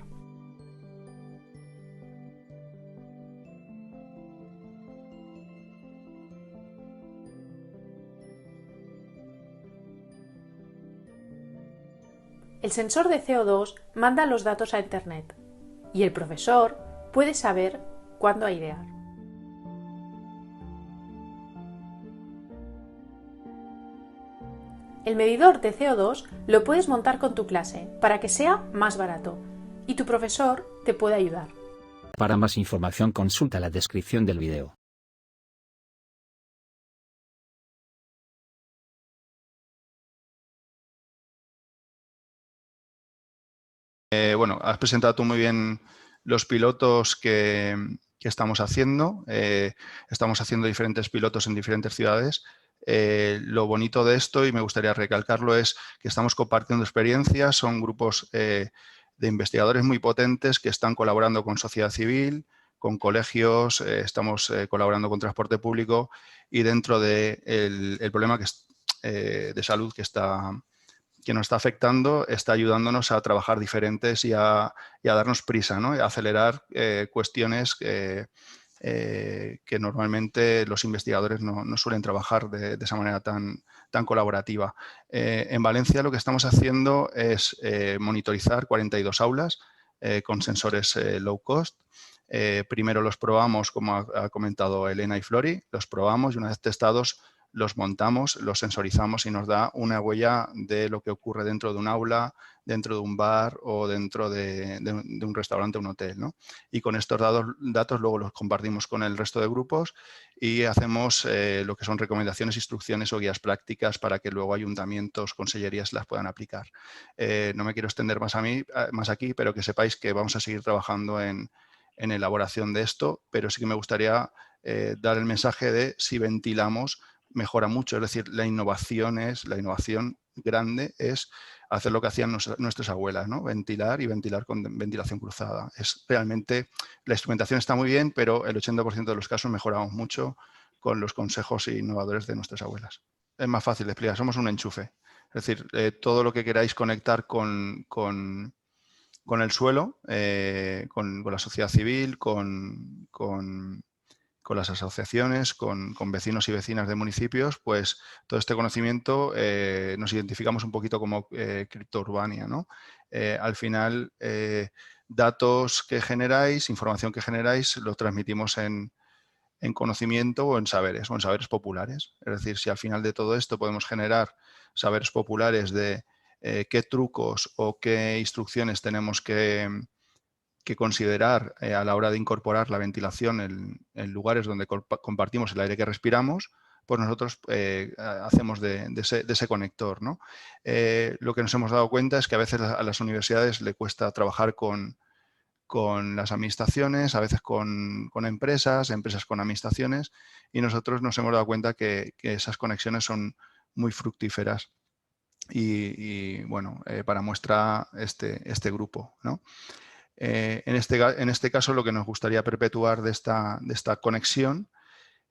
El sensor de CO2 manda los datos a Internet y el profesor puede saber ¿Cuándo airear? El medidor de CO2 lo puedes montar con tu clase para que sea más barato y tu profesor te puede ayudar. Para más información consulta la descripción del video. Bueno, has presentado tú muy bien los pilotos que estamos haciendo. Estamos haciendo diferentes pilotos en diferentes ciudades. Lo bonito de esto, y me gustaría recalcarlo, es que estamos compartiendo experiencias. Son grupos de investigadores muy potentes que están colaborando con sociedad civil, con colegios, estamos colaborando con transporte público y dentro del problema de salud que nos está afectando, está ayudándonos a trabajar diferentes y a darnos prisa, ¿no? Y a acelerar cuestiones que normalmente los investigadores no suelen trabajar de esa manera tan colaborativa. En Valencia lo que estamos haciendo es monitorizar 42 aulas con sensores low cost. Primero los probamos, como ha comentado Elena y Flori, los probamos y una vez testados los montamos, los sensorizamos y nos da una huella de lo que ocurre dentro de un aula, dentro de un bar o dentro de un restaurante o un hotel, ¿no? Y con estos datos luego los compartimos con el resto de grupos y hacemos lo que son recomendaciones, instrucciones o guías prácticas para que luego ayuntamientos, consellerías las puedan aplicar. No me quiero extender más aquí, pero que sepáis que vamos a seguir trabajando en elaboración de esto, pero sí que me gustaría dar el mensaje de si ventilamos, mejora mucho. Es decir, la innovación grande es hacer lo que hacían nuestras abuelas, ¿no? Ventilar y ventilar con ventilación cruzada. Realmente la instrumentación está muy bien, pero el 80% de los casos mejoramos mucho con los consejos innovadores de nuestras abuelas. Es más fácil de explicar, somos un enchufe. Es decir, todo lo que queráis conectar con el suelo, con la sociedad civil, con las asociaciones, con vecinos y vecinas de municipios, pues todo este conocimiento nos identificamos un poquito como criptourbania, ¿no? Al final, datos que generáis, información que generáis, lo transmitimos en conocimiento o en saberes populares. Es decir, si al final de todo esto podemos generar saberes populares de qué trucos o qué instrucciones tenemos que considerar a la hora de incorporar la ventilación en lugares donde compartimos el aire que respiramos, pues nosotros hacemos de ese conector, ¿no? Lo que nos hemos dado cuenta es que a veces a las universidades le cuesta trabajar con las administraciones, a veces con empresas con administraciones, y nosotros nos hemos dado cuenta que esas conexiones son muy fructíferas. Y bueno, para muestra este grupo, ¿no? En este caso, lo que nos gustaría perpetuar de esta conexión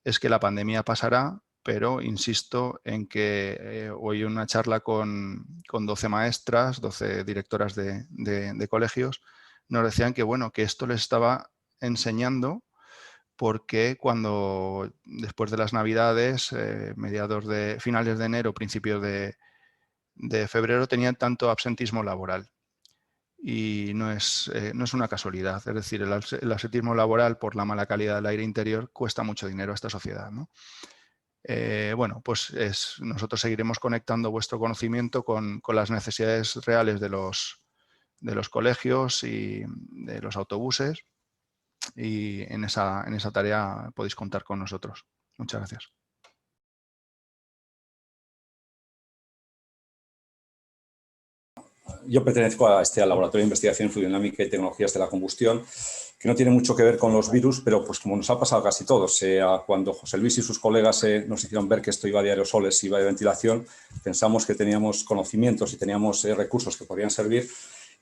es que la pandemia pasará, pero insisto en que hoy una charla con 12 maestras, 12 directoras de colegios, nos decían que, bueno, que esto les estaba enseñando porque cuando después de las Navidades, finales de enero, principios de febrero, tenían tanto absentismo laboral. Y no es una casualidad. Es decir, el absentismo laboral por la mala calidad del aire interior cuesta mucho dinero a esta sociedad, ¿no? Bueno, pues nosotros seguiremos conectando vuestro conocimiento con las necesidades reales de los colegios y de los autobuses, y en esa tarea podéis contar con nosotros. Muchas gracias. Yo pertenezco a este laboratorio de investigación en fluidodinámica y tecnologías de la combustión, que no tiene mucho que ver con los virus, pero pues como nos ha pasado a casi todos, cuando José Luis y sus colegas nos hicieron ver que esto iba de aerosoles, iba de ventilación, pensamos que teníamos conocimientos y teníamos recursos que podrían servir,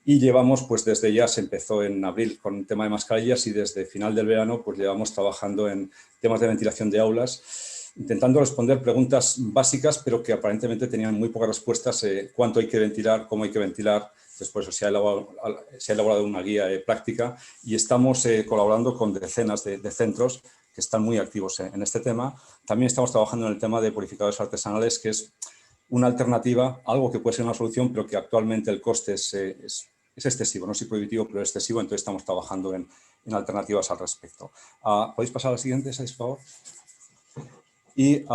y llevamos, pues desde ya, se empezó en abril con el tema de mascarillas, y desde final del verano pues llevamos trabajando en temas de ventilación de aulas, intentando responder preguntas básicas, pero que aparentemente tenían muy pocas respuestas. Cuánto hay que ventilar, cómo hay que ventilar. Después se ha elaborado una guía práctica, y estamos colaborando con decenas de centros que están muy activos en este tema. También estamos trabajando en el tema de purificadores artesanales, que es una alternativa, algo que puede ser una solución, pero que actualmente el coste es excesivo. No soy prohibitivo, pero es excesivo. Entonces estamos trabajando en en alternativas al respecto. ¿Podéis pasar a la siguiente, por favor? Y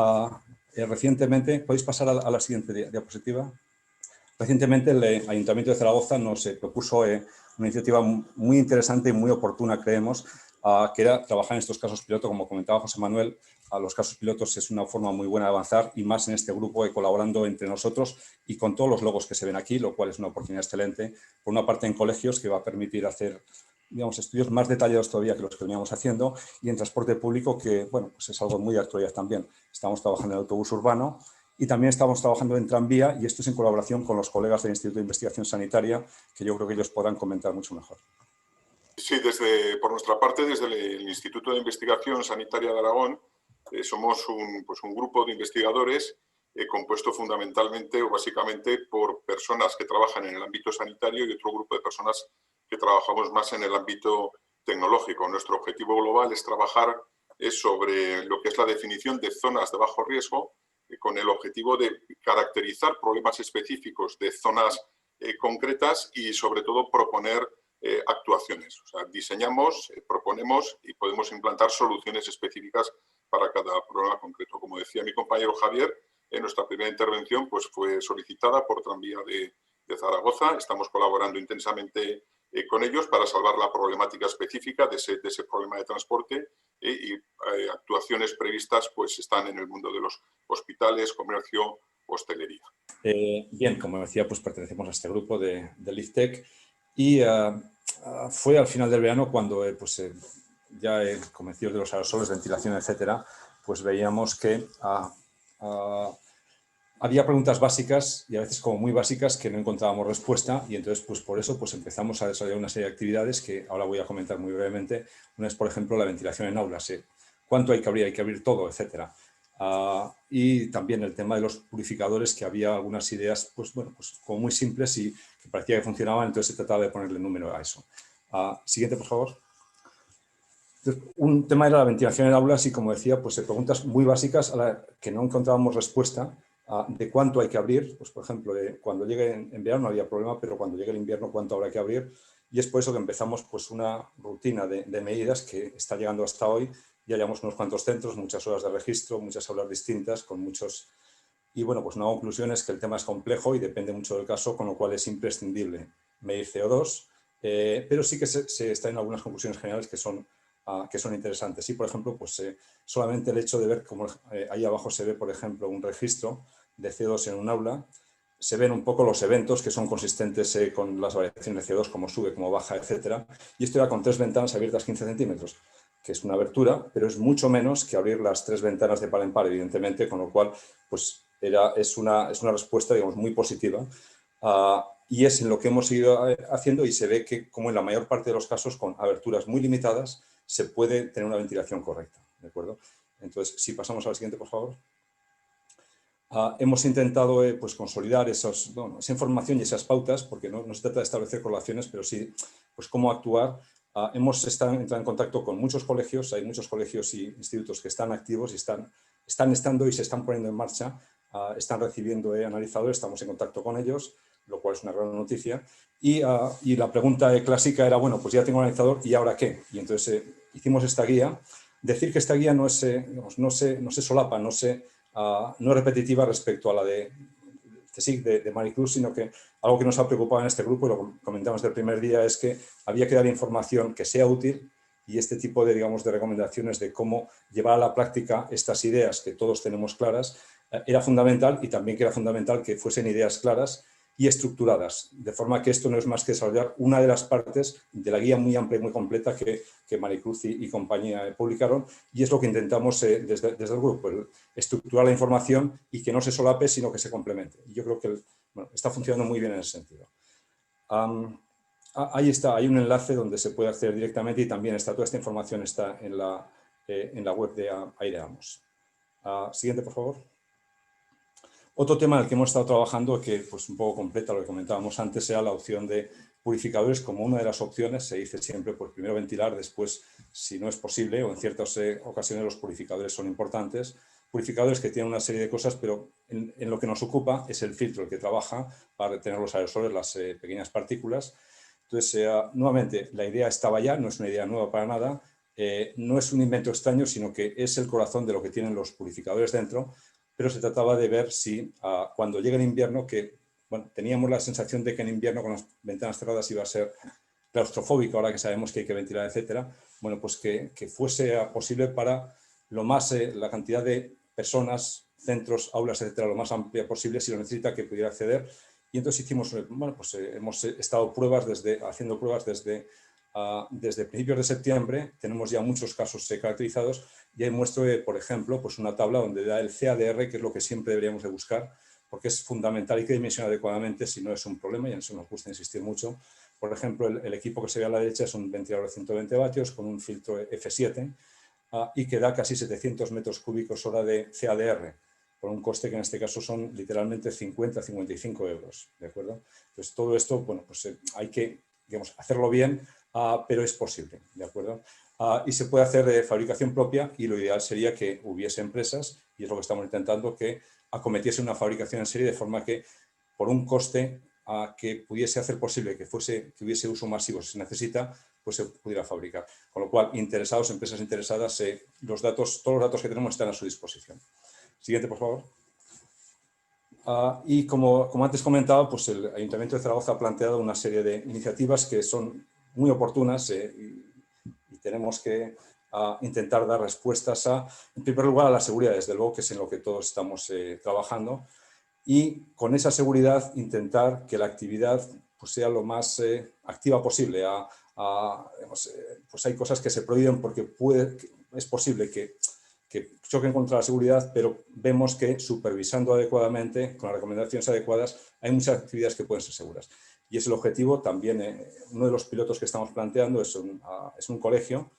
recientemente, ¿podéis pasar a la siguiente diapositiva? Recientemente el Ayuntamiento de Zaragoza nos propuso una iniciativa muy interesante y muy oportuna, creemos, que era trabajar en estos casos piloto. Como comentaba José Manuel, los casos pilotos es una forma muy buena de avanzar, y más en este grupo, colaborando entre nosotros y con todos los logos que se ven aquí, lo cual es una oportunidad excelente. Por una parte en colegios, que va a permitir hacer, digamos, estudios más detallados todavía que los que veníamos haciendo, y en transporte público, que bueno, pues es algo muy de actualidad también. Estamos trabajando en el autobús urbano y también estamos trabajando en tranvía, y esto es en colaboración con los colegas del Instituto de Investigación Sanitaria, que yo creo que ellos podrán comentar mucho mejor. Sí, por nuestra parte, desde el Instituto de Investigación Sanitaria de Aragón, somos un grupo de investigadores compuesto fundamentalmente o básicamente por personas que trabajan en el ámbito sanitario y otro grupo de personas que trabajamos más en el ámbito tecnológico. Nuestro objetivo global es trabajar sobre lo que es la definición de zonas de bajo riesgo, con el objetivo de caracterizar problemas específicos de zonas concretas y, sobre todo, proponer actuaciones. O sea, diseñamos, proponemos y podemos implantar soluciones específicas para cada problema concreto. Como decía mi compañero Javier, en nuestra primera intervención pues, fue solicitada por Tranvía de Zaragoza. Estamos colaborando intensamente con ellos para salvar la problemática específica de ese problema de transporte, y actuaciones previstas pues, están en el mundo de los hospitales, comercio, hostelería. Bien, como decía, pues pertenecemos a este grupo de LIFTEC, y fue al final del verano cuando ya convencidos de los aerosoles, ventilación, etcétera, pues veíamos que había preguntas básicas y a veces como muy básicas que no encontrábamos respuesta, y entonces pues por eso pues empezamos a desarrollar una serie de actividades que ahora voy a comentar muy brevemente. Una es, por ejemplo, la ventilación en aulas, cuánto hay que abrir todo, etcétera. Y también el tema de los purificadores, que había algunas ideas pues como muy simples y que parecía que funcionaban, entonces se trataba de ponerle número a eso. Siguiente, por favor. Entonces, un tema era la ventilación en aulas y, como decía, pues preguntas muy básicas a las que no encontrábamos respuesta. De cuánto hay que abrir, pues por ejemplo, cuando llegue en verano no había problema, pero cuando llegue el invierno, cuánto habrá que abrir. Y es por eso que empezamos pues una rutina de medidas que está llegando hasta hoy. Ya llevamos unos cuantos centros, muchas horas de registro, muchas aulas distintas, con muchos... Y bueno, pues una conclusión es que el tema es complejo y depende mucho del caso, con lo cual es imprescindible medir CO2, pero sí que se está en algunas conclusiones generales que son interesantes. Y, por ejemplo, pues solamente el hecho de ver cómo ahí abajo se ve, por ejemplo, un registro de CO2 en un aula, se ven un poco los eventos que son consistentes con las variaciones de CO2, como sube, como baja, etcétera. Y esto era con 3 ventanas abiertas 15 centímetros, que es una abertura, pero es mucho menos que abrir las 3 ventanas de par en par, evidentemente, con lo cual pues, es una respuesta, digamos, muy positiva. Y es en lo que hemos ido haciendo, y se ve que, como en la mayor parte de los casos, con aberturas muy limitadas, se puede tener una ventilación correcta, ¿de acuerdo? Entonces, si pasamos al siguiente, por favor. Hemos intentado pues, consolidar esa información y esas pautas, porque no se trata de establecer correlaciones, pero sí pues, cómo actuar. Hemos entrado en contacto con muchos colegios, hay muchos colegios y institutos que están activos y están estando y se están poniendo en marcha, están recibiendo analizadores, estamos en contacto con ellos, lo cual es una gran noticia. Y la pregunta clásica era, bueno, pues ya tengo un analizador, ¿y ahora qué? Y entonces hicimos esta guía. Decir que esta guía no se solapa, no es repetitiva respecto a la de CSIC de Maricruz, sino que algo que nos ha preocupado en este grupo, y lo comentamos desde el primer día, es que había que dar información que sea útil, y este tipo de recomendaciones de cómo llevar a la práctica estas ideas que todos tenemos claras era fundamental, y también que era fundamental que fuesen ideas claras y estructuradas, de forma que esto no es más que desarrollar una de las partes de la guía muy amplia y muy completa que Maricruz y compañía publicaron, y es lo que intentamos desde el grupo, estructurar la información y que no se solape, sino que se complemente. Y yo creo que está funcionando muy bien en ese sentido. Ahí está, hay un enlace donde se puede acceder directamente, y también toda esta información está en la web de Aireamos. Siguiente, por favor. Otro tema en el que hemos estado trabajando, que pues un poco completa lo que comentábamos antes, era la opción de purificadores como una de las opciones. Se dice siempre, pues primero ventilar, después, si no es posible, o en ciertas ocasiones los purificadores son importantes. Purificadores que tienen una serie de cosas, pero en lo que nos ocupa es el filtro el que trabaja para retener los aerosoles, las pequeñas partículas. Entonces, nuevamente, la idea estaba ya, no es una idea nueva para nada, no es un invento extraño, sino que es el corazón de lo que tienen los purificadores dentro, pero se trataba de ver si cuando llegue el invierno, que bueno, teníamos la sensación de que en invierno con las ventanas cerradas iba a ser claustrofóbico, ahora que sabemos que hay que ventilar, etcétera, bueno, pues que fuese posible para lo más, la cantidad de personas, centros, aulas, etcétera, lo más amplia posible, si lo necesita, que pudiera acceder. Y entonces hicimos, bueno, pues hemos estado haciendo pruebas desde principios de septiembre. Tenemos ya muchos casos caracterizados y ahí muestro, por ejemplo, pues una tabla donde da el CADR, que es lo que siempre deberíamos de buscar, porque es fundamental y que dimensiona adecuadamente, si no es un problema, y en eso nos gusta insistir mucho. Por ejemplo, el equipo que se ve a la derecha es un ventilador de 120 vatios con un filtro F7 y que da casi 700 metros cúbicos hora de CADR, por un coste que en este caso son literalmente 50-55 euros, ¿de acuerdo? Entonces, todo esto, bueno, pues hay que, digamos, hacerlo bien, pero es posible, ¿de acuerdo? Y se puede hacer de fabricación propia y lo ideal sería que hubiese empresas, y es lo que estamos intentando, que acometiese una fabricación en serie de forma que, por un coste que pudiese hacer posible que hubiese uso masivo si se necesita, pues se pudiera fabricar. Con lo cual, interesados, empresas interesadas, todos los datos que tenemos están a su disposición. Siguiente, por favor. Y como antes comentaba, pues el Ayuntamiento de Zaragoza ha planteado una serie de iniciativas que son muy oportunas y tenemos que intentar dar respuestas en primer lugar, a la seguridad, desde luego, que es en lo que todos estamos trabajando, y con esa seguridad intentar que la actividad pues, sea lo más activa posible. Pues hay cosas que se prohíben porque es posible que choquen contra la seguridad, pero vemos que supervisando adecuadamente, con las recomendaciones adecuadas, hay muchas actividades que pueden ser seguras. Y es el objetivo también, uno de los pilotos que estamos planteando es un colegio,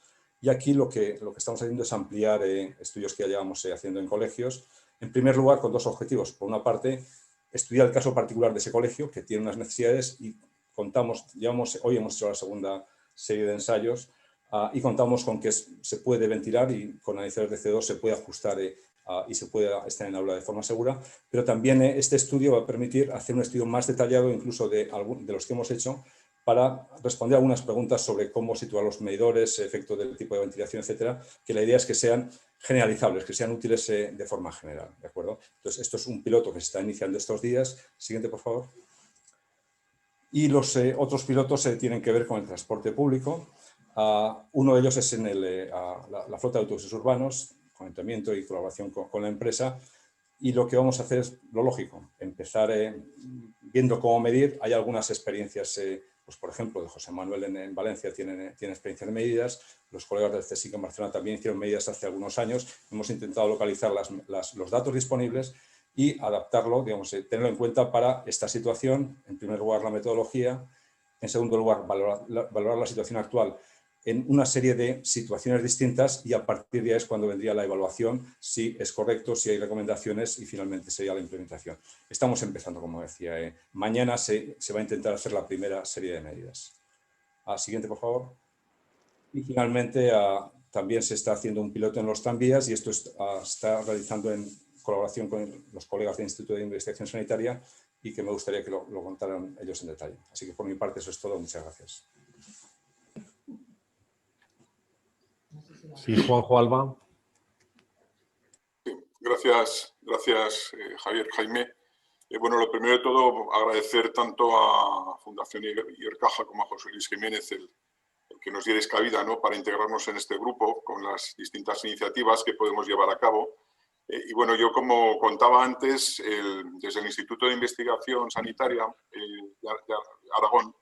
y aquí lo que estamos haciendo es ampliar estudios que ya llevamos haciendo en colegios, en primer lugar con dos objetivos. Por una parte, estudiar el caso particular de ese colegio, que tiene unas necesidades, y hoy hemos hecho la segunda serie de ensayos, y contamos con que se puede ventilar y con analizadores de CO2 se puede ajustar y se puede estar en aula de forma segura, pero también este estudio va a permitir hacer un estudio más detallado incluso de los que hemos hecho para responder algunas preguntas sobre cómo situar los medidores, efecto del tipo de ventilación, etcétera, que la idea es que sean generalizables, que sean útiles de forma general, ¿de acuerdo? Entonces, esto es un piloto que se está iniciando estos días. Siguiente, por favor. Y los otros pilotos tienen que ver con el transporte público. Uno de ellos es en la flota de autobuses urbanos, con ayuntamiento y colaboración con la empresa, y lo que vamos a hacer es lo lógico, empezar viendo cómo medir. Hay algunas experiencias, pues por ejemplo, de José Manuel en Valencia tiene experiencia de medidas, los colegas del CSIC en Barcelona también hicieron medidas hace algunos años. Hemos intentado localizar los datos disponibles y adaptarlo, digamos, tenerlo en cuenta para esta situación. En primer lugar, la metodología; en segundo lugar, valorar la situación actual en una serie de situaciones distintas, y a partir de ahí es cuando vendría la evaluación, si es correcto, si hay recomendaciones, y finalmente sería la implementación. Estamos empezando, como decía. Mañana se va a intentar hacer la primera serie de medidas. Siguiente, por favor. Y finalmente también se está haciendo un piloto en los tranvías, y esto está realizando en colaboración con los colegas del Instituto de Investigación Sanitaria, y que me gustaría que lo contaran ellos en detalle. Así que por mi parte eso es todo. Muchas gracias. Sí, Juanjo Alba. Sí, gracias Javier, Jaime. Bueno, lo primero de todo, agradecer tanto a Fundación Ibercaja como a José Luis Jiménez el que nos dierais cabida, ¿no?, para integrarnos en este grupo con las distintas iniciativas que podemos llevar a cabo. Y bueno, yo, como contaba antes, desde el Instituto de Investigación Sanitaria de Aragón,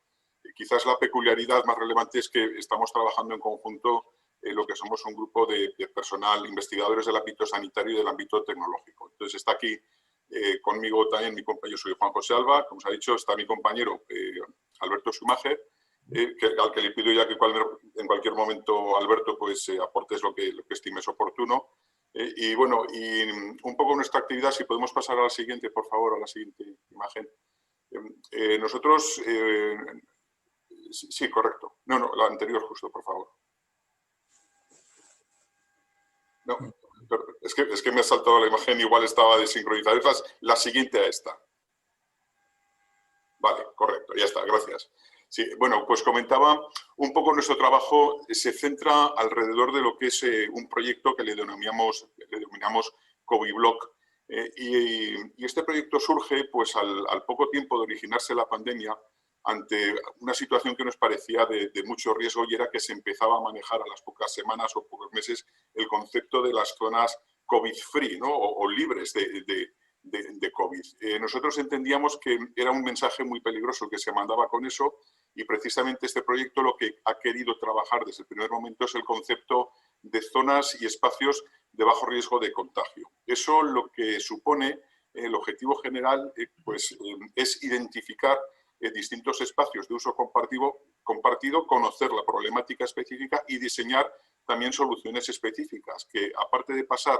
quizás la peculiaridad más relevante es que estamos trabajando en conjunto lo que somos un grupo de personal, investigadores del ámbito sanitario y del ámbito tecnológico. Entonces está aquí conmigo también mi compañero, soy Juan José Alba, como os ha dicho, está mi compañero Alberto Schumacher, al que le pido ya que en cualquier momento, Alberto, pues aportes lo que estimes oportuno. Y bueno, y un poco nuestra actividad, si podemos pasar a la siguiente, por favor, a la siguiente imagen. Nosotros, sí, correcto. No, la anterior justo, por favor. No, es que me ha saltado la imagen, igual estaba desincronizada. Es la siguiente a esta. Vale, correcto, ya está, gracias. Sí, bueno, pues comentaba un poco nuestro trabajo se centra alrededor de lo que es un proyecto que le denominamos COVIDblock. Y este proyecto surge pues al poco tiempo de originarse la pandemia ante una situación que nos parecía de mucho riesgo, y era que se empezaba a manejar a las pocas semanas o pocos meses el concepto de las zonas COVID-free, ¿no? o libres de COVID. Nosotros entendíamos que era un mensaje muy peligroso que se mandaba con eso, y precisamente este proyecto lo que ha querido trabajar desde el primer momento es el concepto de zonas y espacios de bajo riesgo de contagio. Eso lo que supone, el objetivo general, es identificar distintos espacios de uso compartido, conocer la problemática específica y diseñar también soluciones específicas que, aparte de pasar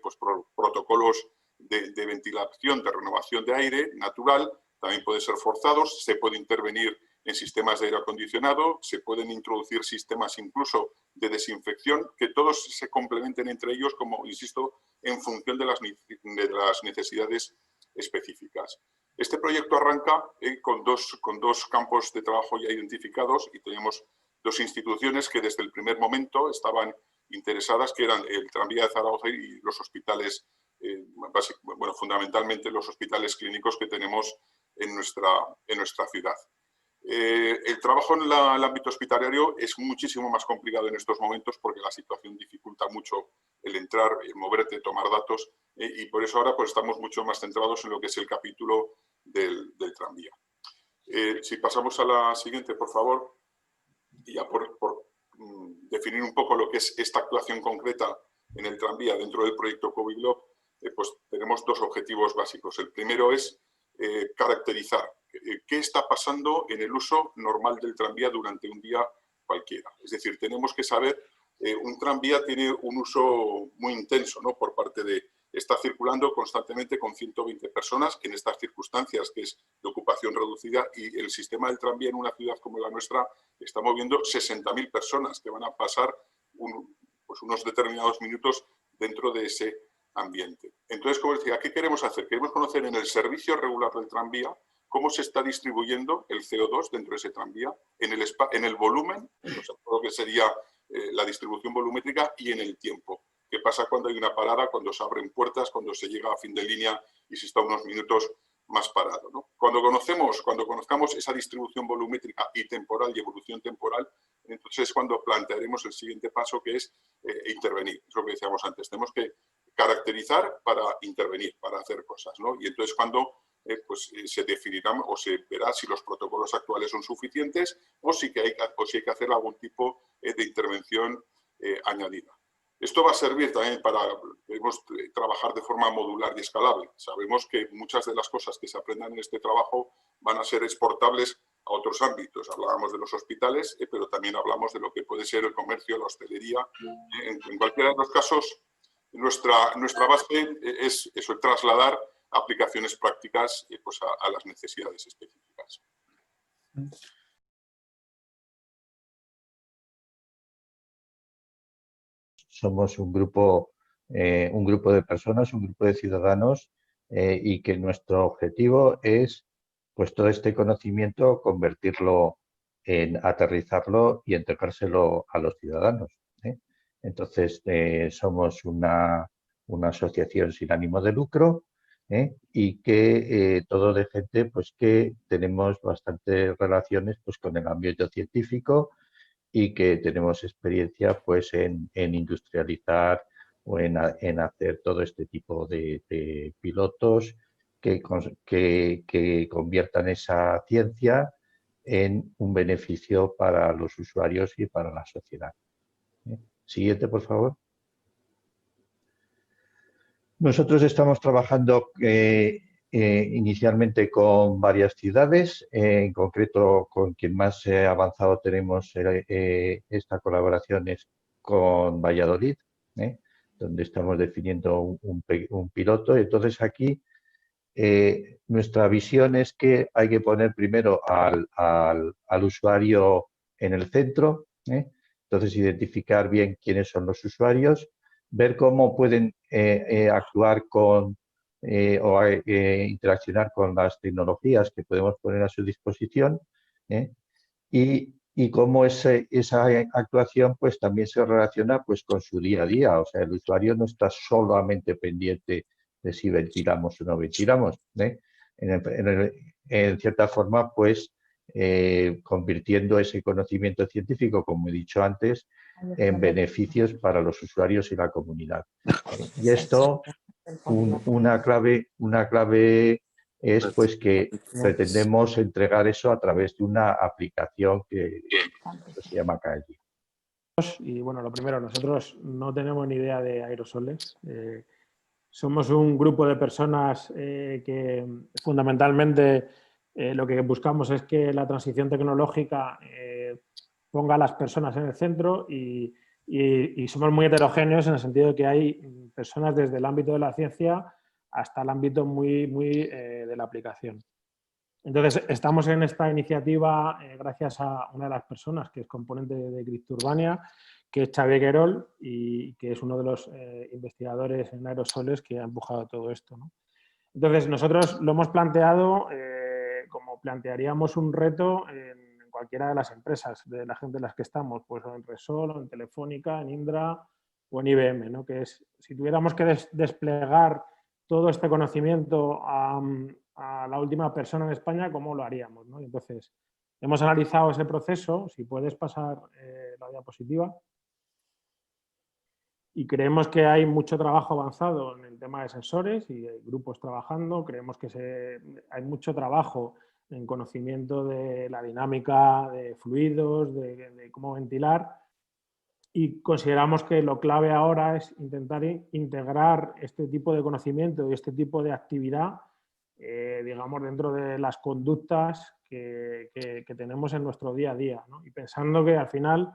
por protocolos de ventilación, de renovación de aire natural, también pueden ser forzados, se puede intervenir en sistemas de aire acondicionado, se pueden introducir sistemas incluso de desinfección, que todos se complementen entre ellos, como insisto, en función de las necesidades específicas. Este proyecto arranca con dos campos de trabajo ya identificados, y tenemos dos instituciones que desde el primer momento estaban interesadas, que eran el Tranvía de Zaragoza y los hospitales, fundamentalmente los hospitales clínicos que tenemos en nuestra ciudad. El trabajo en el ámbito hospitalario es muchísimo más complicado en estos momentos, porque la situación dificulta mucho el entrar, el moverte, tomar datos, y por eso ahora pues estamos mucho más centrados en lo que es el capítulo del tranvía. Si pasamos a la siguiente, por favor, y ya por definir un poco lo que es esta actuación concreta en el tranvía dentro del proyecto COVIDblock, pues tenemos dos objetivos básicos. El primero es caracterizar qué está pasando en el uso normal del tranvía durante un día cualquiera. Es decir, tenemos que saber, un tranvía tiene un uso muy intenso, ¿no? Por parte de, está circulando constantemente con 120 personas en estas circunstancias, que es de ocupación reducida, y el sistema del tranvía en una ciudad como la nuestra está moviendo 60.000 personas que van a pasar unos determinados minutos dentro de ese ambiente. Entonces, como decía, ¿qué queremos hacer? Queremos conocer en el servicio regular del tranvía cómo se está distribuyendo el CO2 dentro de ese tranvía, en el volumen, o sea, todo lo que sería la distribución volumétrica, y en el tiempo. ¿Qué pasa cuando hay una parada, cuando se abren puertas, cuando se llega a fin de línea y se está unos minutos más parado, ¿no? Cuando conozcamos esa distribución volumétrica y temporal y evolución temporal, entonces es cuando plantearemos el siguiente paso, que es intervenir. Es lo que decíamos antes, tenemos que caracterizar para intervenir, para hacer cosas, ¿no? Y entonces cuando se definirá o se verá si los protocolos actuales son suficientes o si hay que hacer algún tipo de intervención añadida. Esto va a servir también para trabajar de forma modular y escalable. Sabemos que muchas de las cosas que se aprendan en este trabajo van a ser exportables a otros ámbitos. Hablábamos de los hospitales, pero también hablamos de lo que puede ser el comercio, la hostelería. En cualquiera de los casos, nuestra base es eso, trasladar aplicaciones prácticas a las necesidades específicas. Somos un grupo de personas, un grupo de ciudadanos, y que nuestro objetivo es, pues, todo este conocimiento convertirlo aterrizarlo y entregárselo a los ciudadanos, ¿eh? Entonces, somos una asociación sin ánimo de lucro, y que todo de gente pues que tenemos bastantes relaciones pues con el ámbito científico, y que tenemos experiencia pues en industrializar o en hacer todo este tipo de pilotos que conviertan esa ciencia en un beneficio para los usuarios y para la sociedad. Siguiente, por favor. Nosotros estamos trabajando inicialmente con varias ciudades, en concreto con quien más avanzado tenemos esta colaboración es con Valladolid, donde estamos definiendo un piloto. Entonces aquí nuestra visión es que hay que poner primero al usuario en el centro, entonces identificar bien quiénes son los usuarios, ver cómo pueden actuar con interaccionar con las tecnologías que podemos poner a su disposición, y cómo esa actuación pues también se relaciona pues con su día a día. O sea, el usuario no está solamente pendiente de si ventilamos o no ventilamos, ¿eh? En cierta forma, pues convirtiendo ese conocimiento científico, como he dicho antes, en beneficios para los usuarios y la comunidad. Y esto, una clave es pues que pretendemos entregar eso a través de una aplicación que se llama Kaji. Y bueno, lo primero, nosotros no tenemos ni idea de aerosoles. Somos un grupo de personas que fundamentalmente lo que buscamos es que la transición tecnológica ponga a las personas en el centro y somos muy heterogéneos en el sentido de que hay personas desde el ámbito de la ciencia hasta el ámbito muy de la aplicación. Entonces, estamos en esta iniciativa gracias a una de las personas que es componente de Cripturbania, que es Xavier Querol y que es uno de los investigadores en aerosoles que ha empujado todo esto, ¿no? Entonces, nosotros lo hemos planteado como plantearíamos un reto en cualquiera de las empresas de la gente en las que estamos, pues o en Resol, o en Telefónica, en Indra o en IBM, ¿no? Que es, si tuviéramos que desplegar todo este conocimiento a la última persona en España, ¿cómo lo haríamos, ¿no? Entonces, hemos analizado ese proceso, si puedes pasar la diapositiva, y creemos que hay mucho trabajo avanzado en el tema de sensores y hay grupos trabajando, creemos que hay mucho trabajo en conocimiento de la dinámica de fluidos, de cómo ventilar, y consideramos que lo clave ahora es intentar integrar este tipo de conocimiento y este tipo de actividad digamos, dentro de las conductas que tenemos en nuestro día a día, ¿no? Y pensando que al final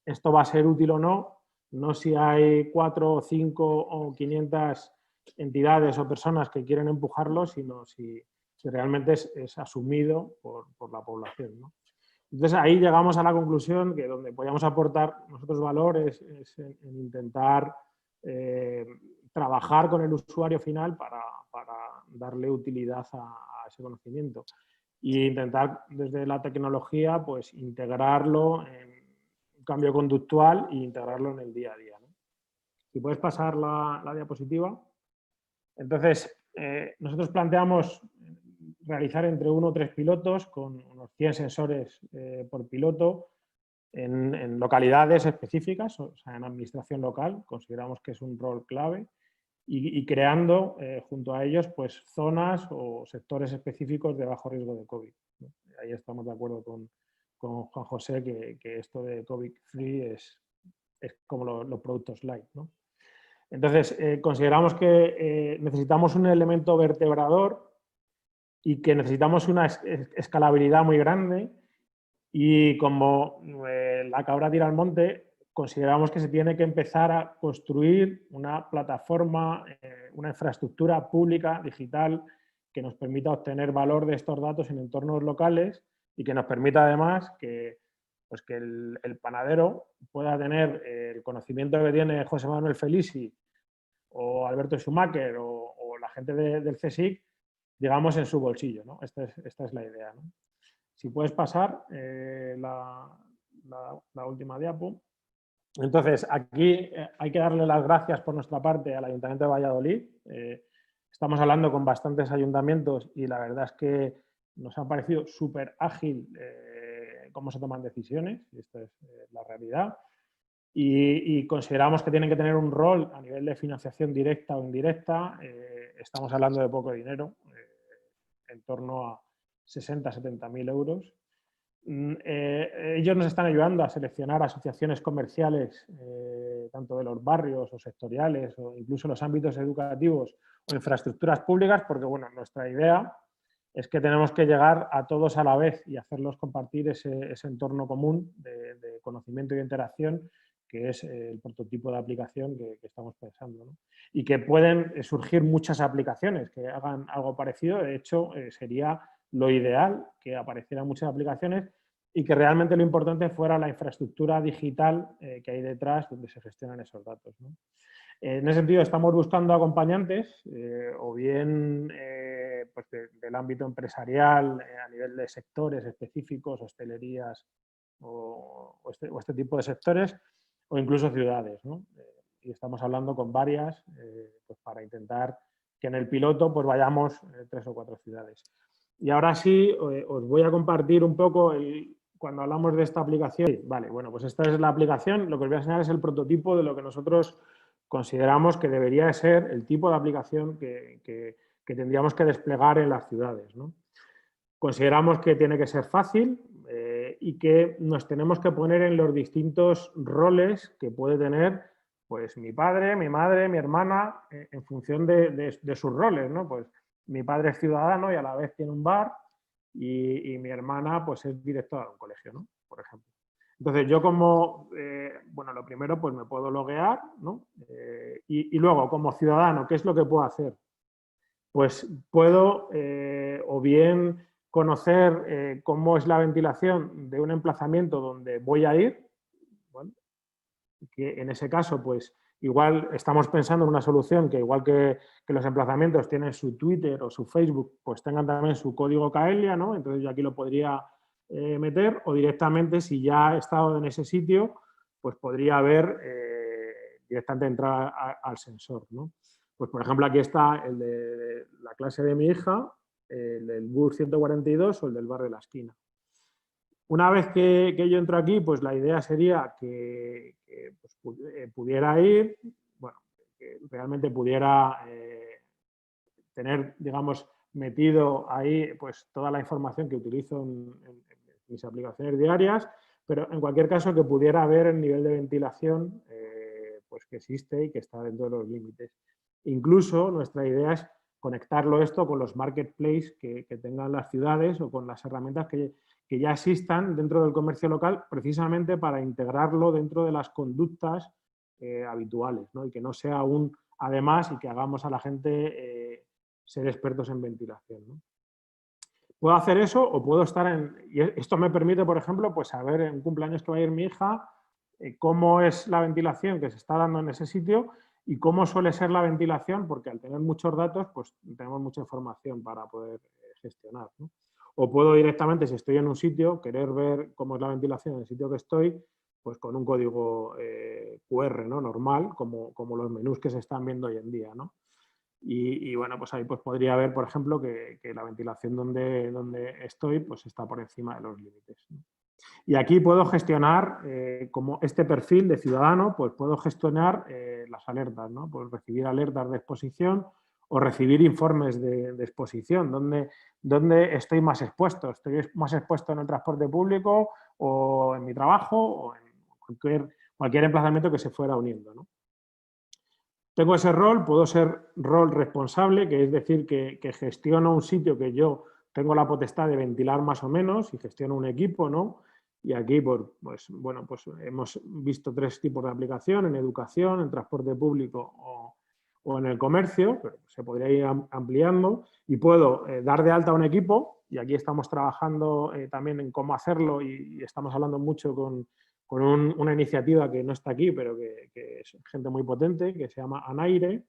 esto va a ser útil o no, no si hay 4 o 5 o 500 entidades o personas que quieren empujarlo, sino si realmente es asumido por la población, ¿no? Entonces ahí llegamos a la conclusión que donde podíamos aportar nosotros valor es en intentar trabajar con el usuario final para darle utilidad a ese conocimiento e intentar desde la tecnología pues integrarlo en un cambio conductual e integrarlo en el día a día, ¿no? Si puedes pasar la diapositiva. Entonces, nosotros planteamos realizar entre 1 o 3 pilotos con unos 100 sensores por piloto en localidades específicas, o sea, en administración local, consideramos que es un rol clave, y creando junto a ellos pues zonas o sectores específicos de bajo riesgo de COVID, ¿no? Ahí estamos de acuerdo con Juan José que esto de COVID-free es como los productos light, ¿no? Entonces, consideramos que necesitamos un elemento vertebrador y que necesitamos una escalabilidad muy grande, y como la cabra tira al monte, consideramos que se tiene que empezar a construir una plataforma, una infraestructura pública, digital, que nos permita obtener valor de estos datos en entornos locales y que nos permita además que el panadero pueda tener el conocimiento que tiene José Manuel Felici o Alberto Schumacher o la gente del CSIC, digamos, en su bolsillo, ¿no? Esta es la idea, ¿no? Si puedes pasar la última diapo. Entonces, aquí hay que darle las gracias por nuestra parte al Ayuntamiento de Valladolid. Estamos hablando con bastantes ayuntamientos y la verdad es que nos ha parecido súper ágil cómo se toman decisiones, y esta es la realidad. Y consideramos que tienen que tener un rol a nivel de financiación directa o indirecta. Estamos hablando de poco dinero, en torno a 60 o 70.000 euros. Ellos nos están ayudando a seleccionar asociaciones comerciales, tanto de los barrios o sectoriales o incluso los ámbitos educativos o infraestructuras públicas, porque bueno, nuestra idea es que tenemos que llegar a todos a la vez y hacerlos compartir ese entorno común de conocimiento y interacción, que es el prototipo de aplicación que estamos pensando, ¿no? Y que pueden surgir muchas aplicaciones que hagan algo parecido. De hecho, sería lo ideal que aparecieran muchas aplicaciones y que realmente lo importante fuera la infraestructura digital que hay detrás donde se gestionan esos datos, ¿no? En ese sentido, estamos buscando acompañantes, o bien pues del ámbito empresarial, a nivel de sectores específicos, hostelerías o este tipo de sectores, o incluso ciudades, ¿no? Y estamos hablando con varias pues para intentar que en el piloto pues vayamos 3 o 4 ciudades. Y ahora sí, os voy a compartir un poco cuando hablamos de esta aplicación. Vale, bueno, pues esta es la aplicación. Lo que os voy a enseñar es el prototipo de lo que nosotros consideramos que debería de ser el tipo de aplicación que tendríamos que desplegar en las ciudades, ¿no? Consideramos que tiene que ser fácil y que nos tenemos que poner en los distintos roles que puede tener pues, mi padre, mi madre, mi hermana, en función de sus roles, ¿no? Pues mi padre es ciudadano y a la vez tiene un bar y mi hermana pues, es directora de un colegio, ¿no? Por ejemplo. Entonces, yo como, bueno, lo primero, pues me puedo loguear, ¿no? Y luego, como ciudadano, ¿qué es lo que puedo hacer? Pues puedo o bien conocer cómo es la ventilación de un emplazamiento donde voy a ir, bueno, que en ese caso, pues igual estamos pensando en una solución que igual que los emplazamientos tienen su Twitter o su Facebook, pues tengan también su código Caelia, ¿no? Entonces yo aquí lo podría meter, o directamente, si ya he estado en ese sitio, pues podría ver directamente entrar al sensor, ¿no? Pues por ejemplo aquí está el de la clase de mi hija, el del bus 142 o el del bar de la esquina. Una vez que yo entro aquí, pues la idea sería que pues, pudiera ir, bueno, que realmente pudiera tener, digamos, metido ahí pues toda la información que utilizo en mis aplicaciones diarias, pero en cualquier caso que pudiera ver el nivel de ventilación pues que existe y que está dentro de los límites. Incluso nuestra idea es conectarlo esto con los marketplaces que tengan las ciudades o con las herramientas que ya existan dentro del comercio local, precisamente para integrarlo dentro de las conductas habituales, ¿no? Y que no sea un además y que hagamos a la gente ser expertos en ventilación, ¿no? Puedo hacer eso o puedo estar en... Y esto me permite, por ejemplo, pues saber en un cumpleaños que va a ir mi hija, cómo es la ventilación que se está dando en ese sitio y cómo suele ser la ventilación, porque al tener muchos datos, pues tenemos mucha información para poder gestionar, ¿no? O puedo directamente, si estoy en un sitio, querer ver cómo es la ventilación en el sitio que estoy, pues con un código QR, ¿no? Normal, como los menús que se están viendo hoy en día, ¿no? Y bueno, pues ahí pues podría ver, por ejemplo, que la ventilación donde estoy pues está por encima de los límites, ¿no? Y aquí puedo gestionar, como este perfil de ciudadano, pues puedo gestionar las alertas, ¿no? Pues recibir alertas de exposición o recibir informes de exposición, ¿dónde estoy más expuesto? ¿Estoy más expuesto en el transporte público o en mi trabajo o en cualquier emplazamiento que se fuera uniendo, ¿no? Tengo ese rol, puedo ser rol responsable, que es decir, que gestiono un sitio que yo tengo la potestad de ventilar más o menos y gestiono un equipo, ¿no? Y aquí, pues, bueno, pues hemos visto 3 tipos de aplicación, en educación, en transporte público o en el comercio, pero se podría ir ampliando. Y puedo dar de alta a un equipo, y aquí estamos trabajando también en cómo hacerlo y estamos hablando mucho con una iniciativa que no está aquí, pero que es gente muy potente, que se llama Anaire,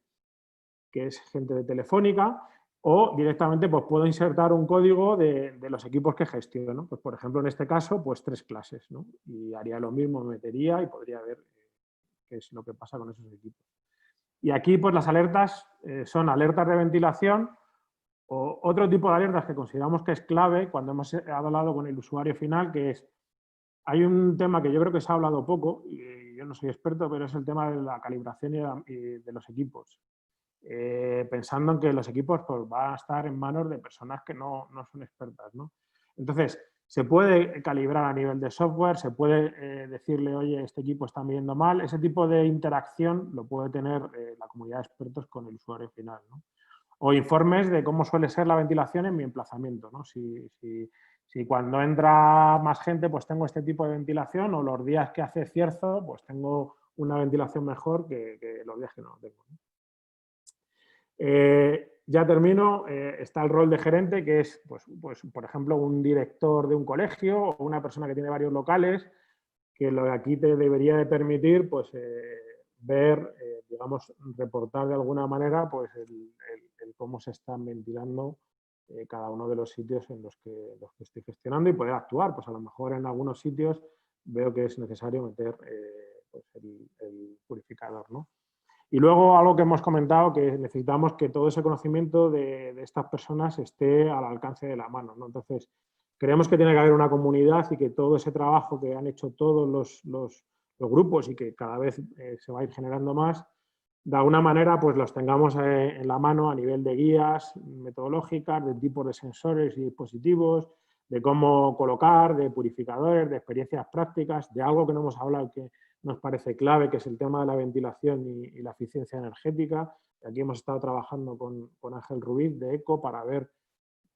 que es gente de Telefónica, o directamente pues puedo insertar un código de los equipos que gestiono. Pues, por ejemplo, en este caso, pues 3 clases, ¿no? Y haría lo mismo, me metería y podría ver qué es lo que pasa con esos equipos. Y aquí, pues las alertas son alertas de ventilación o otro tipo de alertas que consideramos que es clave cuando hemos hablado con el usuario final, que es... Hay un tema que yo creo que se ha hablado poco, y yo no soy experto, pero es el tema de la calibración y de los equipos. Pensando en que los equipos pues, van a estar en manos de personas que no son expertas, ¿no? Entonces, se puede calibrar a nivel de software, se puede decirle, oye, este equipo está midiendo mal. Ese tipo de interacción lo puede tener la comunidad de expertos con el usuario final, ¿no? O informes de cómo suele ser la ventilación en mi emplazamiento, ¿no? Si cuando entra más gente pues tengo este tipo de ventilación, o los días que hace cierzo pues tengo una ventilación mejor que los días que no lo tengo, ¿no? Ya termino. Está el rol de gerente, que es, pues, por ejemplo, un director de un colegio o una persona que tiene varios locales, que lo que aquí te debería de permitir pues, ver, digamos, reportar de alguna manera pues, el cómo se están ventilando cada uno de los sitios en los que estoy gestionando y poder actuar. Pues a lo mejor en algunos sitios veo que es necesario meter pues el purificador, ¿no? Y luego algo que hemos comentado, que necesitamos que todo ese conocimiento de estas personas esté al alcance de la mano, ¿no? Entonces, creemos que tiene que haber una comunidad y que todo ese trabajo que han hecho todos los grupos y que cada vez se va a ir generando más, de alguna manera pues los tengamos en la mano a nivel de guías metodológicas, de tipos de sensores y dispositivos, de cómo colocar, de purificadores, de experiencias prácticas, de algo que no hemos hablado que nos parece clave, que es el tema de la ventilación y la eficiencia energética. Aquí hemos estado trabajando con Ángel Ruiz de ECO para ver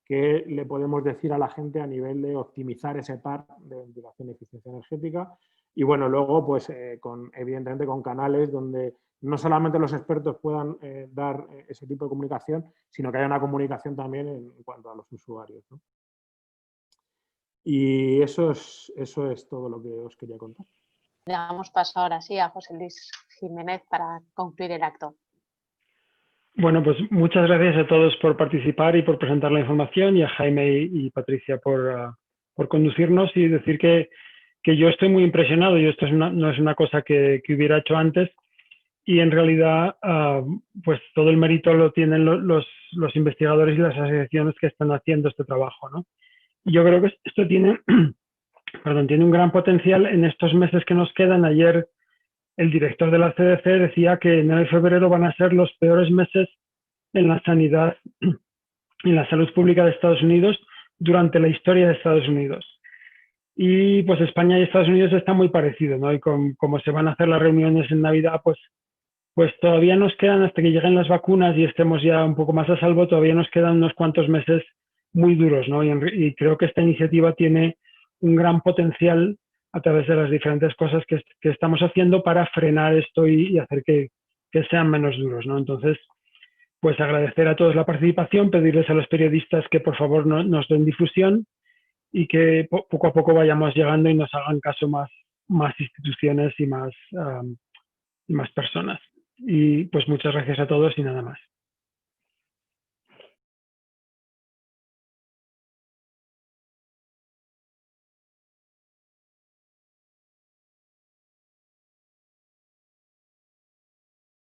qué le podemos decir a la gente a nivel de optimizar ese par de ventilación y eficiencia energética. Y bueno, luego pues evidentemente con canales donde no solamente los expertos puedan dar ese tipo de comunicación, sino que haya una comunicación también en cuanto a los usuarios, ¿no? Y eso es todo lo que os quería contar. Le damos paso ahora sí a José Luis Jiménez para concluir el acto. Bueno, pues muchas gracias a todos por participar y por presentar la información, y a Jaime y Patricia por conducirnos, y decir que yo estoy muy impresionado. Yo esto no es una cosa que hubiera hecho antes, y en realidad pues todo el mérito lo tienen los investigadores y las asociaciones que están haciendo este trabajo, ¿no? Yo creo que esto tiene un gran potencial en estos meses que nos quedan. Ayer el director de la CDC decía que enero y febrero van a ser los peores meses en la sanidad, en la salud pública de Estados Unidos durante la historia de Estados Unidos. Y pues España y Estados Unidos está muy parecido, ¿no? Y como se van a hacer las reuniones en Navidad, pues todavía nos quedan, hasta que lleguen las vacunas y estemos ya un poco más a salvo, todavía nos quedan unos cuantos meses muy duros, ¿no? Y creo que esta iniciativa tiene un gran potencial a través de las diferentes cosas que estamos haciendo para frenar esto y hacer que sean menos duros, ¿no? Entonces, pues agradecer a todos la participación, pedirles a los periodistas que por favor nos den difusión y que poco a poco vayamos llegando y nos hagan caso más instituciones y más personas. Y pues muchas gracias a todos y nada más.